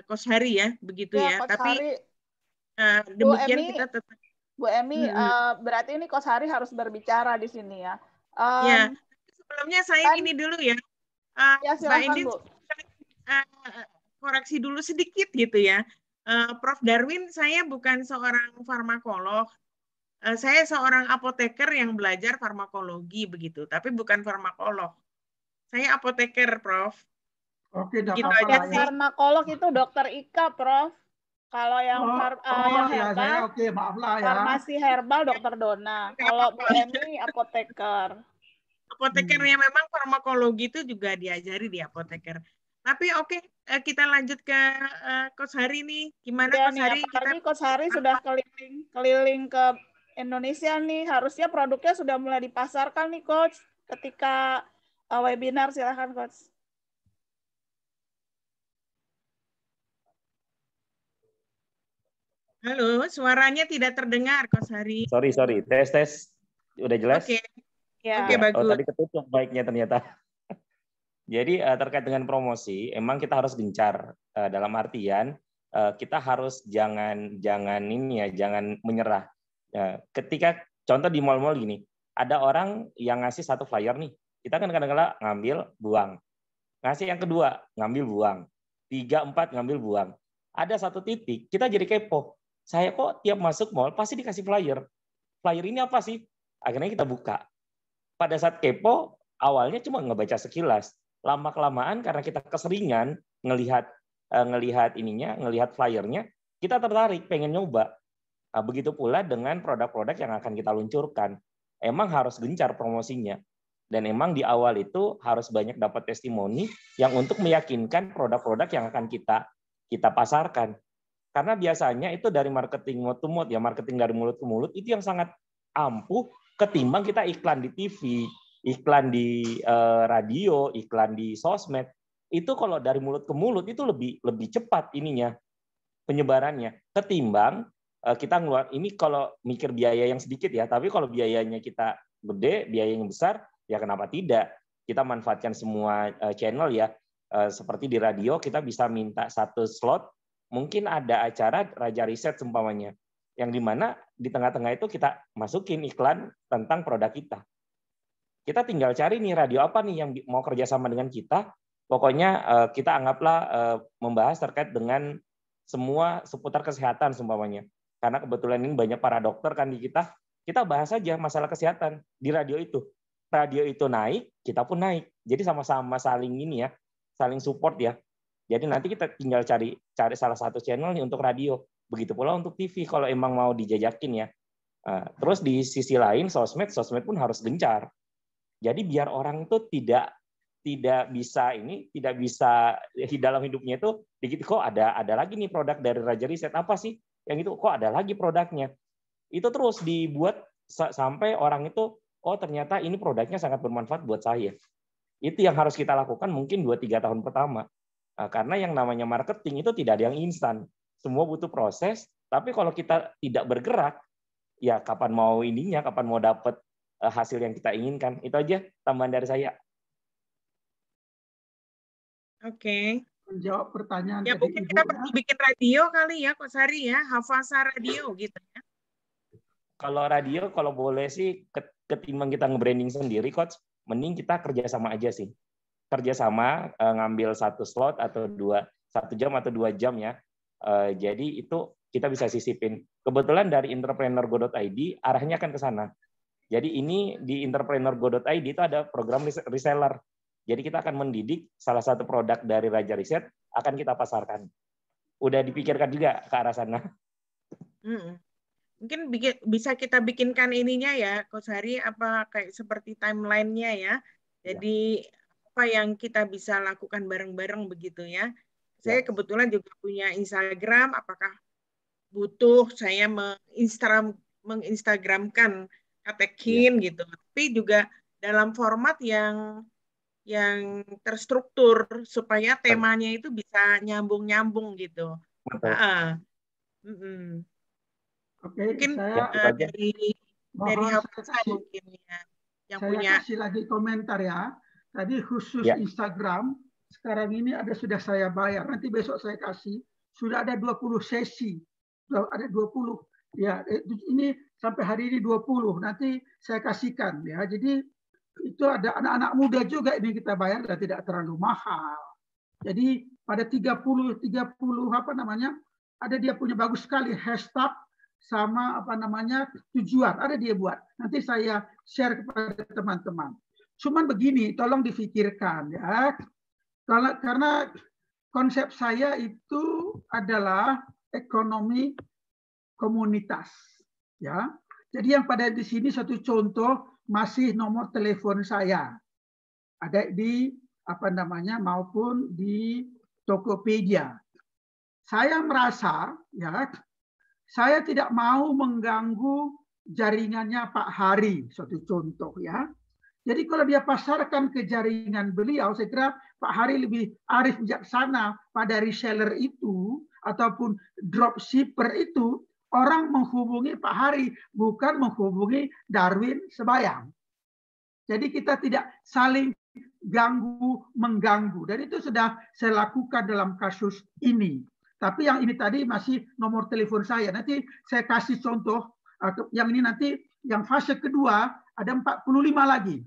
[SPEAKER 1] Coach Hari ya, begitu ya.
[SPEAKER 4] Coach
[SPEAKER 1] Tapi
[SPEAKER 4] Hari,
[SPEAKER 1] demikian
[SPEAKER 4] Bu Emi,
[SPEAKER 1] kita tetap.
[SPEAKER 4] Bu Emi, berarti ini Coach Hari harus berbicara di sini ya.
[SPEAKER 1] Ya, sebelumnya saya ini dulu ya,
[SPEAKER 4] ya
[SPEAKER 1] Mbak
[SPEAKER 4] silakan,
[SPEAKER 1] Indin,
[SPEAKER 4] Bu.
[SPEAKER 1] koreksi dulu sedikit gitu ya. Prof. Darwin, saya bukan seorang farmakolog. Saya seorang apoteker yang belajar farmakologi begitu, tapi bukan farmakolog. Saya apoteker, Prof.
[SPEAKER 3] Oke,
[SPEAKER 1] begitu
[SPEAKER 3] aja
[SPEAKER 1] sih.
[SPEAKER 4] Farmakolog itu dokter Ika, Prof. Kalau yang yang herbal,
[SPEAKER 3] oke, maaflah ya.
[SPEAKER 4] Farmasi herbal dokter Dona. Kalau Bu Emi apoteker.
[SPEAKER 1] Apotekernya memang farmakologi itu juga diajari di apoteker. Tapi oke, kita lanjut ke Coach Hari nih. Gimana
[SPEAKER 4] ya,
[SPEAKER 1] Coach Hari?
[SPEAKER 4] Apalagi Coach Hari sudah keliling ke Indonesia nih. Harusnya produknya sudah mulai dipasarkan nih, Coach. Ketika webinar, silahkan, Coach.
[SPEAKER 1] Halo, suaranya tidak terdengar, Coach Hari.
[SPEAKER 2] Sorry. Tes. Udah jelas?
[SPEAKER 1] Oke. Oke, bagus.
[SPEAKER 2] Tadi ketutup mic-nya ternyata. Jadi terkait dengan promosi, emang kita harus gencar dalam artian kita harus jangan menyerah. Ketika contoh di mal-mal gini, ada orang yang ngasih satu flyer nih, kita kan kadang-kadang ngambil, buang. Ngasih yang kedua, ngambil, buang. 3, 4, ngambil, buang. Ada satu titik, kita jadi kepo. Saya kok tiap masuk mall pasti dikasih flyer. Flyer ini apa sih? Akhirnya kita buka. Pada saat kepo, awalnya cuma ngebaca sekilas. Lama-kelamaan karena kita keseringan ngelihat flyernya, kita tertarik, pengen nyoba. Nah, begitu pula dengan produk-produk yang akan kita luncurkan. Emang harus gencar promosinya. Dan emang di awal itu harus banyak dapat testimoni yang untuk meyakinkan produk-produk yang akan kita pasarkan. Karena biasanya itu dari marketing mouth to mouth, ya marketing dari mulut ke mulut itu yang sangat ampuh ketimbang kita iklan di TV, iklan di radio, iklan di sosmed. Itu kalau dari mulut ke mulut itu lebih cepat ininya penyebarannya ketimbang kita ngeluar ini kalau mikir biaya yang sedikit ya, tapi kalau biayanya kita gede, biaya yang besar, ya kenapa tidak? Kita manfaatkan semua channel ya, seperti di radio kita bisa minta satu slot, mungkin ada acara Raja Riset seumpamanya, yang dimana di tengah-tengah itu kita masukin iklan tentang produk kita. Kita tinggal cari nih radio apa nih yang mau kerjasama dengan kita. Pokoknya kita anggaplah membahas terkait dengan semua seputar kesehatan seumpamanya. Karena kebetulan ini banyak para dokter kan di kita bahas aja masalah kesehatan di radio itu. Radio itu naik, kita pun naik. Jadi sama-sama saling ini ya, saling support ya. Jadi nanti kita tinggal cari salah satu channel nih untuk radio. Begitu pula untuk TV kalau emang mau dijajakin ya. Terus di sisi lain sosmed pun harus gencar. Jadi biar orang itu tidak bisa dalam hidupnya itu dikit kok ada lagi nih produk dari Raja Riset apa sih? Yang itu kok ada lagi produknya. Itu terus dibuat sampai orang itu oh ternyata ini produknya sangat bermanfaat buat saya. Itu yang harus kita lakukan mungkin 2-3 tahun pertama. Karena yang namanya marketing itu tidak ada yang instan. Semua butuh proses, tapi kalau kita tidak bergerak, ya kapan mau ininya, kapan mau dapat hasil yang kita inginkan. Itu aja tambahan dari saya.
[SPEAKER 1] Oke.
[SPEAKER 3] Menjawab pertanyaan
[SPEAKER 1] ya
[SPEAKER 3] tadi
[SPEAKER 1] mungkin
[SPEAKER 3] Ibu,
[SPEAKER 1] kita perlu bikin radio kali ya, Coach Hari ya, Hafasa Radio gitu ya.
[SPEAKER 2] Kalau radio, kalau boleh sih, ketimbang kita nge-branding sendiri, Coach, mending kita kerjasama aja sih. Kerjasama, ngambil satu slot atau 1 jam atau 2 jam ya. Jadi itu kita bisa sisipin. Kebetulan dari entrepreneurgo.id arahnya kan ke sana. Jadi ini di entrepreneurgo.id itu ada program reseller. Jadi kita akan mendidik salah satu produk dari Raja Riset akan kita pasarkan. Udah dipikirkan juga ke arah sana.
[SPEAKER 1] Mungkin bisa kita bikinkan ininya ya, Coach Hari, apa kayak seperti timeline-nya ya. Jadi apa yang kita bisa lakukan bareng-bareng begitu ya. Saya kebetulan juga punya Instagram, apakah butuh saya menginstagramkan Katekin gitu. Tapi juga dalam format yang terstruktur supaya temanya itu bisa nyambung gitu.
[SPEAKER 3] Oke,
[SPEAKER 1] mungkin dari Hafsa mungkin ya yang
[SPEAKER 3] saya
[SPEAKER 1] punya.
[SPEAKER 3] kasih lagi komentar ya. Tadi khusus Instagram sekarang ini sudah saya bayar. Nanti besok saya kasih. Sudah ada 20 sesi. Sudah ada 20. Ya, ini sampai hari ini 20. Nanti saya kasihkan ya. Jadi itu ada anak-anak muda juga ini kita bayar dan tidak terlalu mahal. Jadi pada 30 apa namanya? Ada dia punya bagus sekali hashtag sama apa namanya tujuan. Ada dia buat. Nanti saya share kepada teman-teman. Cuman begini, tolong difikirkan ya. Karena konsep saya itu adalah ekonomi komunitas ya. Jadi yang pada di sini satu contoh masih nomor telepon saya ada di apa namanya maupun di Tokopedia. Saya merasa ya saya tidak mau mengganggu jaringannya Pak Hari, suatu contoh ya. Jadi kalau dia pasarkan ke jaringan beliau, saya kira Pak Hari lebih arif bijaksana pada reseller itu ataupun dropshipper itu. Orang menghubungi Pak Hari, bukan menghubungi Darwin Sebayang. Jadi kita tidak saling mengganggu. Dan itu sudah saya lakukan dalam kasus ini. Tapi yang ini tadi masih nomor telepon saya. Nanti saya kasih contoh. Yang ini nanti, yang fase kedua, ada 45 lagi.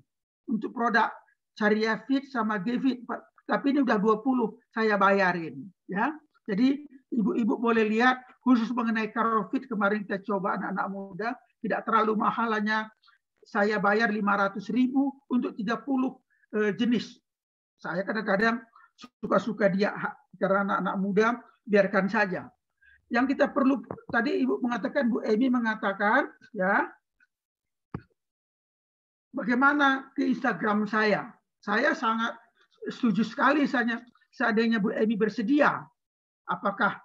[SPEAKER 3] Untuk produk Syariah Fit sama Gfit. Tapi ini udah 20 saya bayarin. Ya. Jadi ibu-ibu boleh lihat khusus mengenai Karofit kemarin kita coba anak-anak muda tidak terlalu mahal, hanya saya bayar 500.000 untuk 30 jenis. Saya kadang-kadang suka-suka dia karena anak-anak muda biarkan saja. Yang kita perlu tadi Ibu mengatakan, Bu Emi mengatakan ya bagaimana ke Instagram saya. Saya sangat setuju sekali seandainya Bu Emi bersedia. Apakah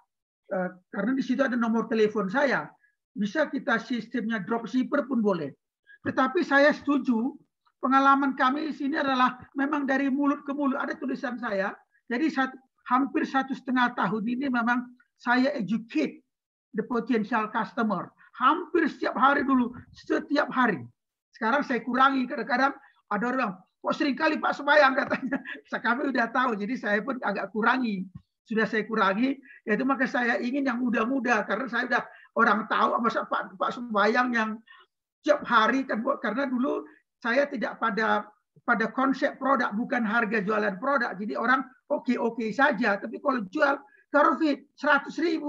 [SPEAKER 3] karena di situ ada nomor telepon saya, bisa kita sistemnya dropshipper pun boleh. Tetapi saya setuju, pengalaman kami di sini adalah memang dari mulut ke mulut, ada tulisan saya. Jadi hampir 1,5 tahun ini memang saya educate the potential customer. Hampir setiap hari dulu, setiap hari. Sekarang saya kurangi, kadang-kadang ada orang bilang, kok seringkali Pak Sembayang katanya. Kami udah tahu, jadi saya pun agak kurangi. Sudah saya kurangi, yaitu maka saya ingin yang muda-muda, karena saya udah orang tahu masa Pak Sembayang yang setiap hari, kan, karena dulu saya tidak pada konsep produk, bukan harga jualan produk. Jadi orang oke saja, tapi kalau jual Carfit 100.000,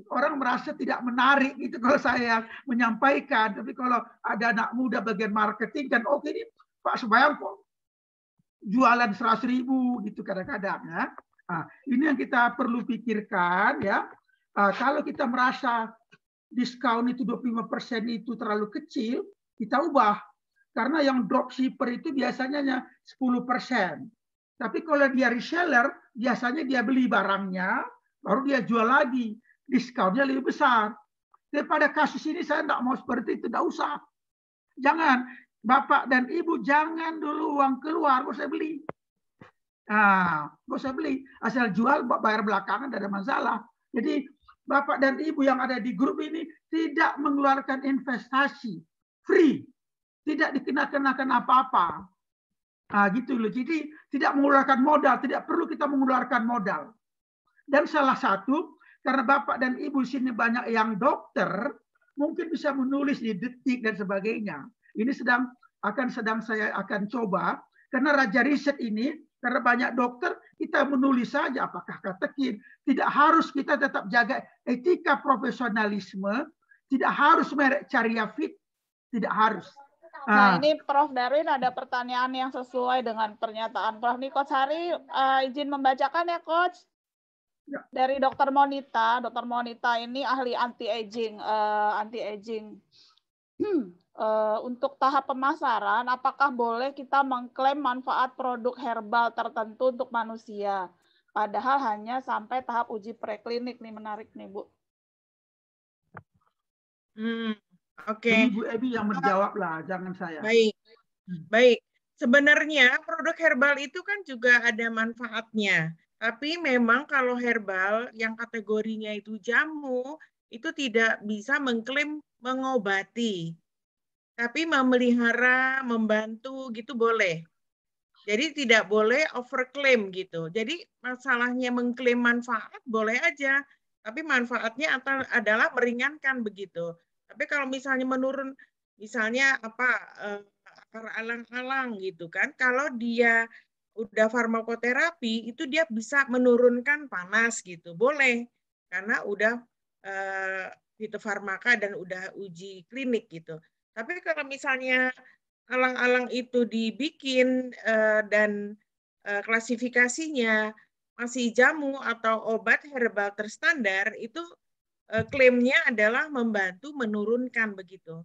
[SPEAKER 3] orang merasa tidak menarik gitu kalau saya menyampaikan. Tapi kalau ada anak muda bagian marketing kan oke ini Pak Sembayang kok jualan 100.000 gitu kadang-kadang ya. Nah, ini yang kita perlu pikirkan ya. Kalau kita merasa diskon itu 25% itu terlalu kecil, kita ubah. Karena yang dropshipper itu biasanya 10%. Tapi kalau dia reseller, biasanya dia beli barangnya, baru dia jual lagi. Diskonnya lebih besar. Daripada kasus ini saya tidak mau seperti itu, tidak usah. Jangan. Bapak dan Ibu jangan dulu uang keluar, baru saya beli. Nah, nggak usah beli, asal jual bayar belakangan, tidak ada masalah. Jadi Bapak dan Ibu yang ada di grup ini tidak mengeluarkan investasi, free, tidak dikenakan apa-apa. Nah, gitu loh. Jadi tidak mengeluarkan modal, tidak perlu kita mengeluarkan modal. Dan salah satu karena Bapak dan Ibu sini banyak yang dokter, mungkin bisa menulis di Detik dan sebagainya. Ini sedang saya akan coba karena Raja Riset ini. Karena banyak dokter, kita menulis saja apakah ketekin. Tidak harus kita tetap jaga etika profesionalisme. Tidak harus merek Caria Fit. Tidak harus.
[SPEAKER 4] Nah, ini Prof. Darwin ada pertanyaan yang sesuai dengan pernyataan Prof. Coach Hari, izin membacakan ya, Coach. Ya. Dari Dr. Monita. Dr. Monita ini ahli anti-aging. Untuk tahap pemasaran, apakah boleh kita mengklaim manfaat produk herbal tertentu untuk manusia? Padahal hanya sampai tahap uji preklinik. Nih menarik nih, Bu.
[SPEAKER 3] Oke. Ibu Ebi yang menjawab lah, jangan saya.
[SPEAKER 1] Baik. Sebenarnya produk herbal itu kan juga ada manfaatnya. Tapi memang kalau herbal yang kategorinya itu jamu, itu tidak bisa mengklaim mengobati. Tapi memelihara, membantu gitu boleh. Jadi tidak boleh overclaim gitu. Jadi masalahnya mengklaim manfaat boleh aja, tapi manfaatnya adalah meringankan begitu. Tapi kalau misalnya menurun, misalnya akar alang-alang gitu kan, kalau dia udah farmakoterapi itu dia bisa menurunkan panas gitu, boleh karena udah fitofarmaka dan udah uji klinik gitu. Tapi kalau misalnya alang-alang itu dibikin dan klasifikasinya masih jamu atau obat herbal terstandar, itu klaimnya adalah membantu menurunkan begitu.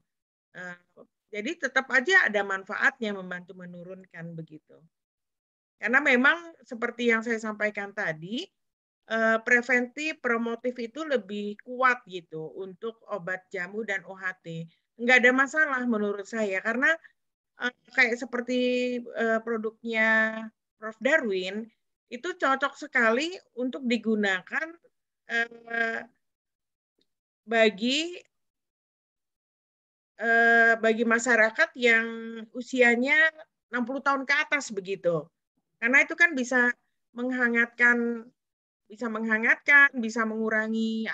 [SPEAKER 1] Jadi tetap aja ada manfaatnya membantu menurunkan begitu. Karena memang seperti yang saya sampaikan tadi, preventif, promotif itu lebih kuat gitu untuk obat jamu dan OHT. Nggak ada masalah menurut saya, karena kayak seperti produknya Prof. Darwin, itu cocok sekali untuk digunakan bagi masyarakat yang usianya 60 tahun ke atas begitu. Karena itu kan bisa menghangatkan, bisa mengurangi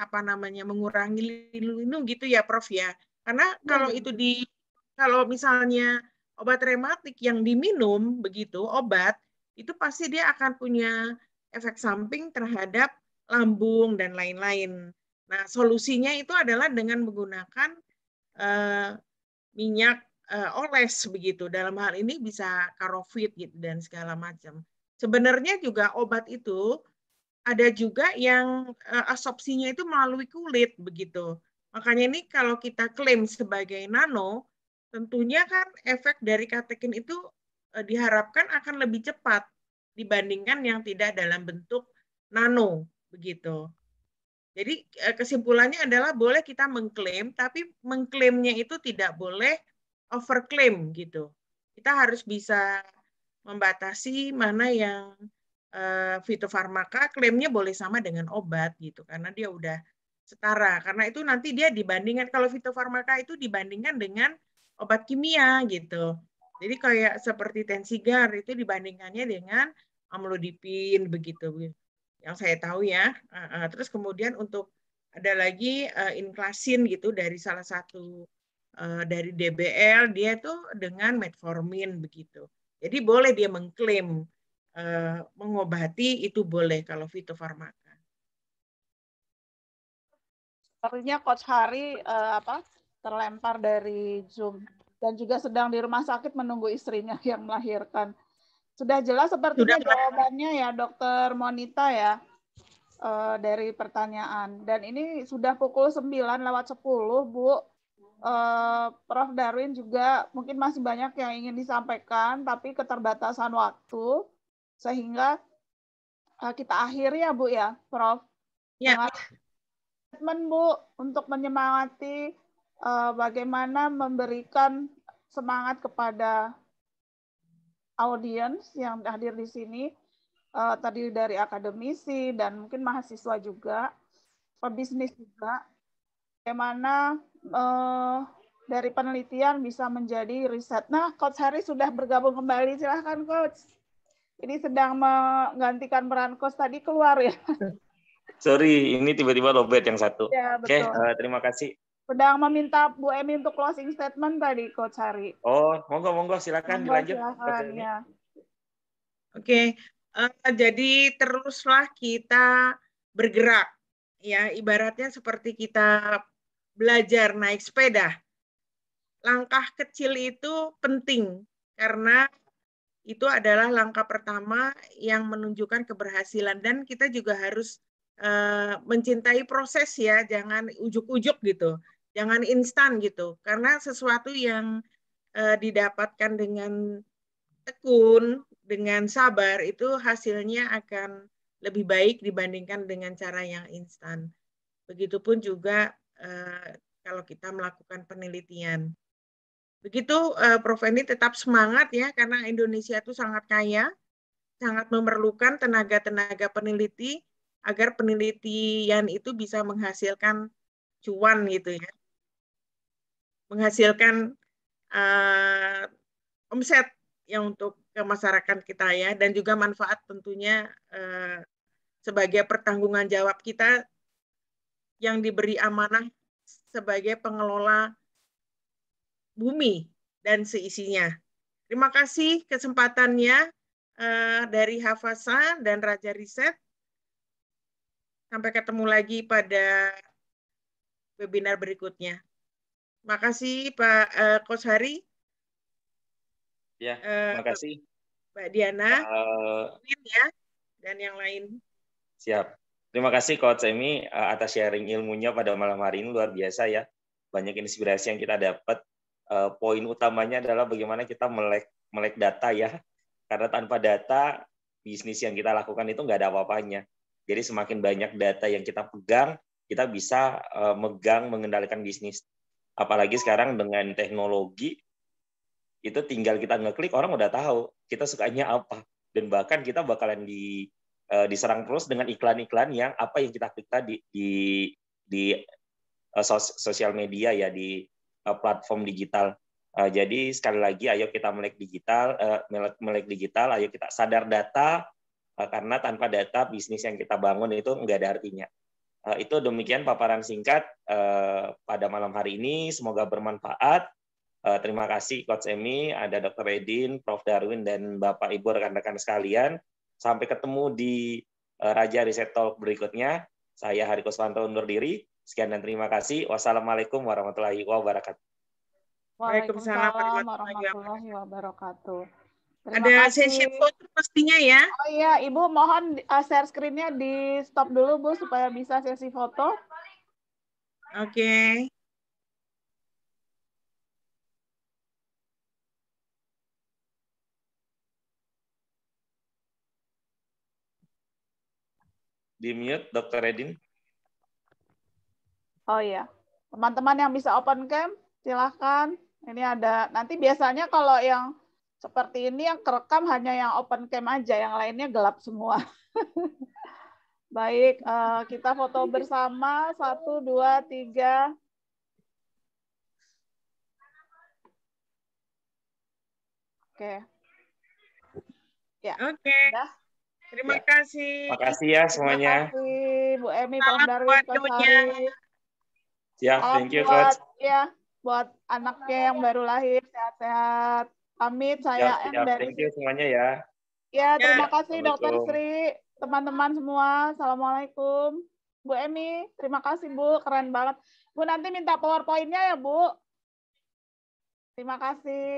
[SPEAKER 1] mengurangi linu gitu ya, Prof ya. Karena kalau misalnya obat rematik yang diminum begitu, obat itu pasti dia akan punya efek samping terhadap lambung dan lain-lain. Nah, solusinya itu adalah dengan menggunakan minyak oles begitu. Dalam hal ini bisa Carofit gitu dan segala macam. Sebenarnya juga obat itu ada juga yang absorpsinya itu melalui kulit begitu. Makanya ini kalau kita klaim sebagai nano, tentunya kan efek dari katekin itu diharapkan akan lebih cepat dibandingkan yang tidak dalam bentuk nano, begitu. Jadi kesimpulannya adalah boleh kita mengklaim, tapi mengklaimnya itu tidak boleh overklaim gitu. Kita harus bisa membatasi mana yang fitofarmaka klaimnya boleh sama dengan obat gitu, karena dia udah setara. Karena itu nanti dia dibandingkan, kalau fitofarmaka itu dibandingkan dengan obat kimia gitu. Jadi kayak seperti tensigar itu dibandingkannya dengan amlodipin begitu, yang saya tahu ya. Terus kemudian untuk ada lagi inklasin gitu dari salah satu dari DBL, dia tuh dengan metformin begitu. Jadi boleh dia mengklaim mengobati, itu boleh kalau fitofarmaka.
[SPEAKER 4] Sepertinya Coach Hari terlempar dari Zoom dan juga sedang di rumah sakit menunggu istrinya yang melahirkan. Sudah jelas sepertinya jawabannya ya, Dokter Monita ya, dari pertanyaan. Dan ini sudah pukul 9:10, Bu. Prof. Darwin juga mungkin masih banyak yang ingin disampaikan, tapi keterbatasan waktu, sehingga kita akhiri ya, Bu ya, Prof.
[SPEAKER 1] Ya.
[SPEAKER 4] Dengan statement, Bu, untuk menyemangati bagaimana memberikan semangat kepada audiens yang hadir di sini, tadi dari akademisi dan mungkin mahasiswa juga, pebisnis juga, bagaimana dari penelitian bisa menjadi riset. Nah, Coach Hari sudah bergabung kembali. Silahkan, Coach. Ini sedang menggantikan peran Coach tadi keluar ya.
[SPEAKER 2] Sorry, ini tiba-tiba lobet yang satu.
[SPEAKER 4] Ya,
[SPEAKER 2] Oke, terima kasih.
[SPEAKER 4] Sedang meminta Bu Emi untuk closing statement tadi, Coach Hari.
[SPEAKER 2] Oh, monggo silakan dilanjut.
[SPEAKER 4] Silakan, ya.
[SPEAKER 1] Oke, jadi teruslah kita bergerak, ya, ibaratnya seperti kita belajar naik sepeda. Langkah kecil itu penting karena itu adalah langkah pertama yang menunjukkan keberhasilan, dan kita juga harus mencintai proses ya, jangan ujuk-ujuk gitu, jangan instan gitu, karena sesuatu yang didapatkan dengan tekun, dengan sabar, itu hasilnya akan lebih baik dibandingkan dengan cara yang instan. Begitupun juga kalau kita melakukan penelitian. Begitu, Prof. Eni tetap semangat ya, karena Indonesia itu sangat kaya, sangat memerlukan tenaga-tenaga peneliti, agar penelitian itu bisa menghasilkan cuan gitu ya. Menghasilkan omset yang untuk ke masyarakat kita ya, dan juga manfaat tentunya sebagai pertanggungan jawab kita yang diberi amanah sebagai pengelola bumi dan seisinya. Terima kasih kesempatannya dari Hafasa dan Raja Riset. Sampai ketemu lagi pada webinar berikutnya. Terima kasih Pak Coach Hari.
[SPEAKER 2] Ya, terima kasih.
[SPEAKER 1] Mbak Diana, ya, dan yang lain.
[SPEAKER 2] Siap. Terima kasih Coach Emi atas sharing ilmunya pada malam hari ini, luar biasa ya. Banyak inspirasi yang kita dapat. Poin utamanya adalah bagaimana kita melek data ya. Karena tanpa data, bisnis yang kita lakukan itu nggak ada apa-apanya. Jadi semakin banyak data yang kita pegang, kita bisa mengendalikan bisnis. Apalagi sekarang dengan teknologi, itu tinggal kita ngeklik, orang udah tahu kita sukanya apa. Dan bahkan kita bakalan diserang terus dengan iklan-iklan yang apa yang kita klik tadi di sosial media ya, di platform digital. Jadi sekali lagi, ayo kita melek digital, ayo kita sadar data, karena tanpa data bisnis yang kita bangun itu nggak ada artinya. Itu demikian paparan singkat pada malam hari ini, semoga bermanfaat. Terima kasih Coach Emi, ada Dr. Edin, Prof. Darwin, dan Bapak Ibu rekan-rekan sekalian. Sampai ketemu di Raja Riset Talk berikutnya. Saya Hari Kuswanto undur diri. Sekian dan terima kasih. Wassalamualaikum warahmatullahi wabarakatuh.
[SPEAKER 4] Waalaikumsalam warahmatullahi wabarakatuh.
[SPEAKER 1] Ada sesi foto pastinya ya.
[SPEAKER 4] Oh iya, Ibu mohon share screen-nya di stop dulu Bu, supaya bisa sesi foto.
[SPEAKER 1] Oke.
[SPEAKER 2] Di mute, Dr. Edin.
[SPEAKER 4] Oh iya, teman-teman yang bisa open cam, silahkan. Ini ada, nanti biasanya kalau yang seperti ini yang kerekam hanya yang open cam aja, yang lainnya gelap semua. Baik, kita foto bersama, 1, 2, 3. Oke. Ya.
[SPEAKER 1] Oke. Terima kasih.
[SPEAKER 2] Terima kasih ya semuanya.
[SPEAKER 4] Terima kasih Bu Emi, Prof.
[SPEAKER 1] Salam
[SPEAKER 4] Darwin,
[SPEAKER 1] buat
[SPEAKER 4] Coach
[SPEAKER 1] Dunia.
[SPEAKER 4] Hari.
[SPEAKER 2] Siap,
[SPEAKER 4] Salam
[SPEAKER 2] thank you,
[SPEAKER 4] buat,
[SPEAKER 2] Coach.
[SPEAKER 4] ya, buat anaknya yang baru lahir, sehat-sehat. Pamit saya
[SPEAKER 2] Siap,
[SPEAKER 4] yang dari
[SPEAKER 2] thank you semuanya ya.
[SPEAKER 4] Ya, terima kasih Dokter
[SPEAKER 2] Assalamualaikum.
[SPEAKER 4] Sri, teman-teman semua. Assalamualaikum. Bu Emi, terima kasih Bu, keren banget. Bu nanti minta PowerPoint-nya ya Bu. Terima kasih.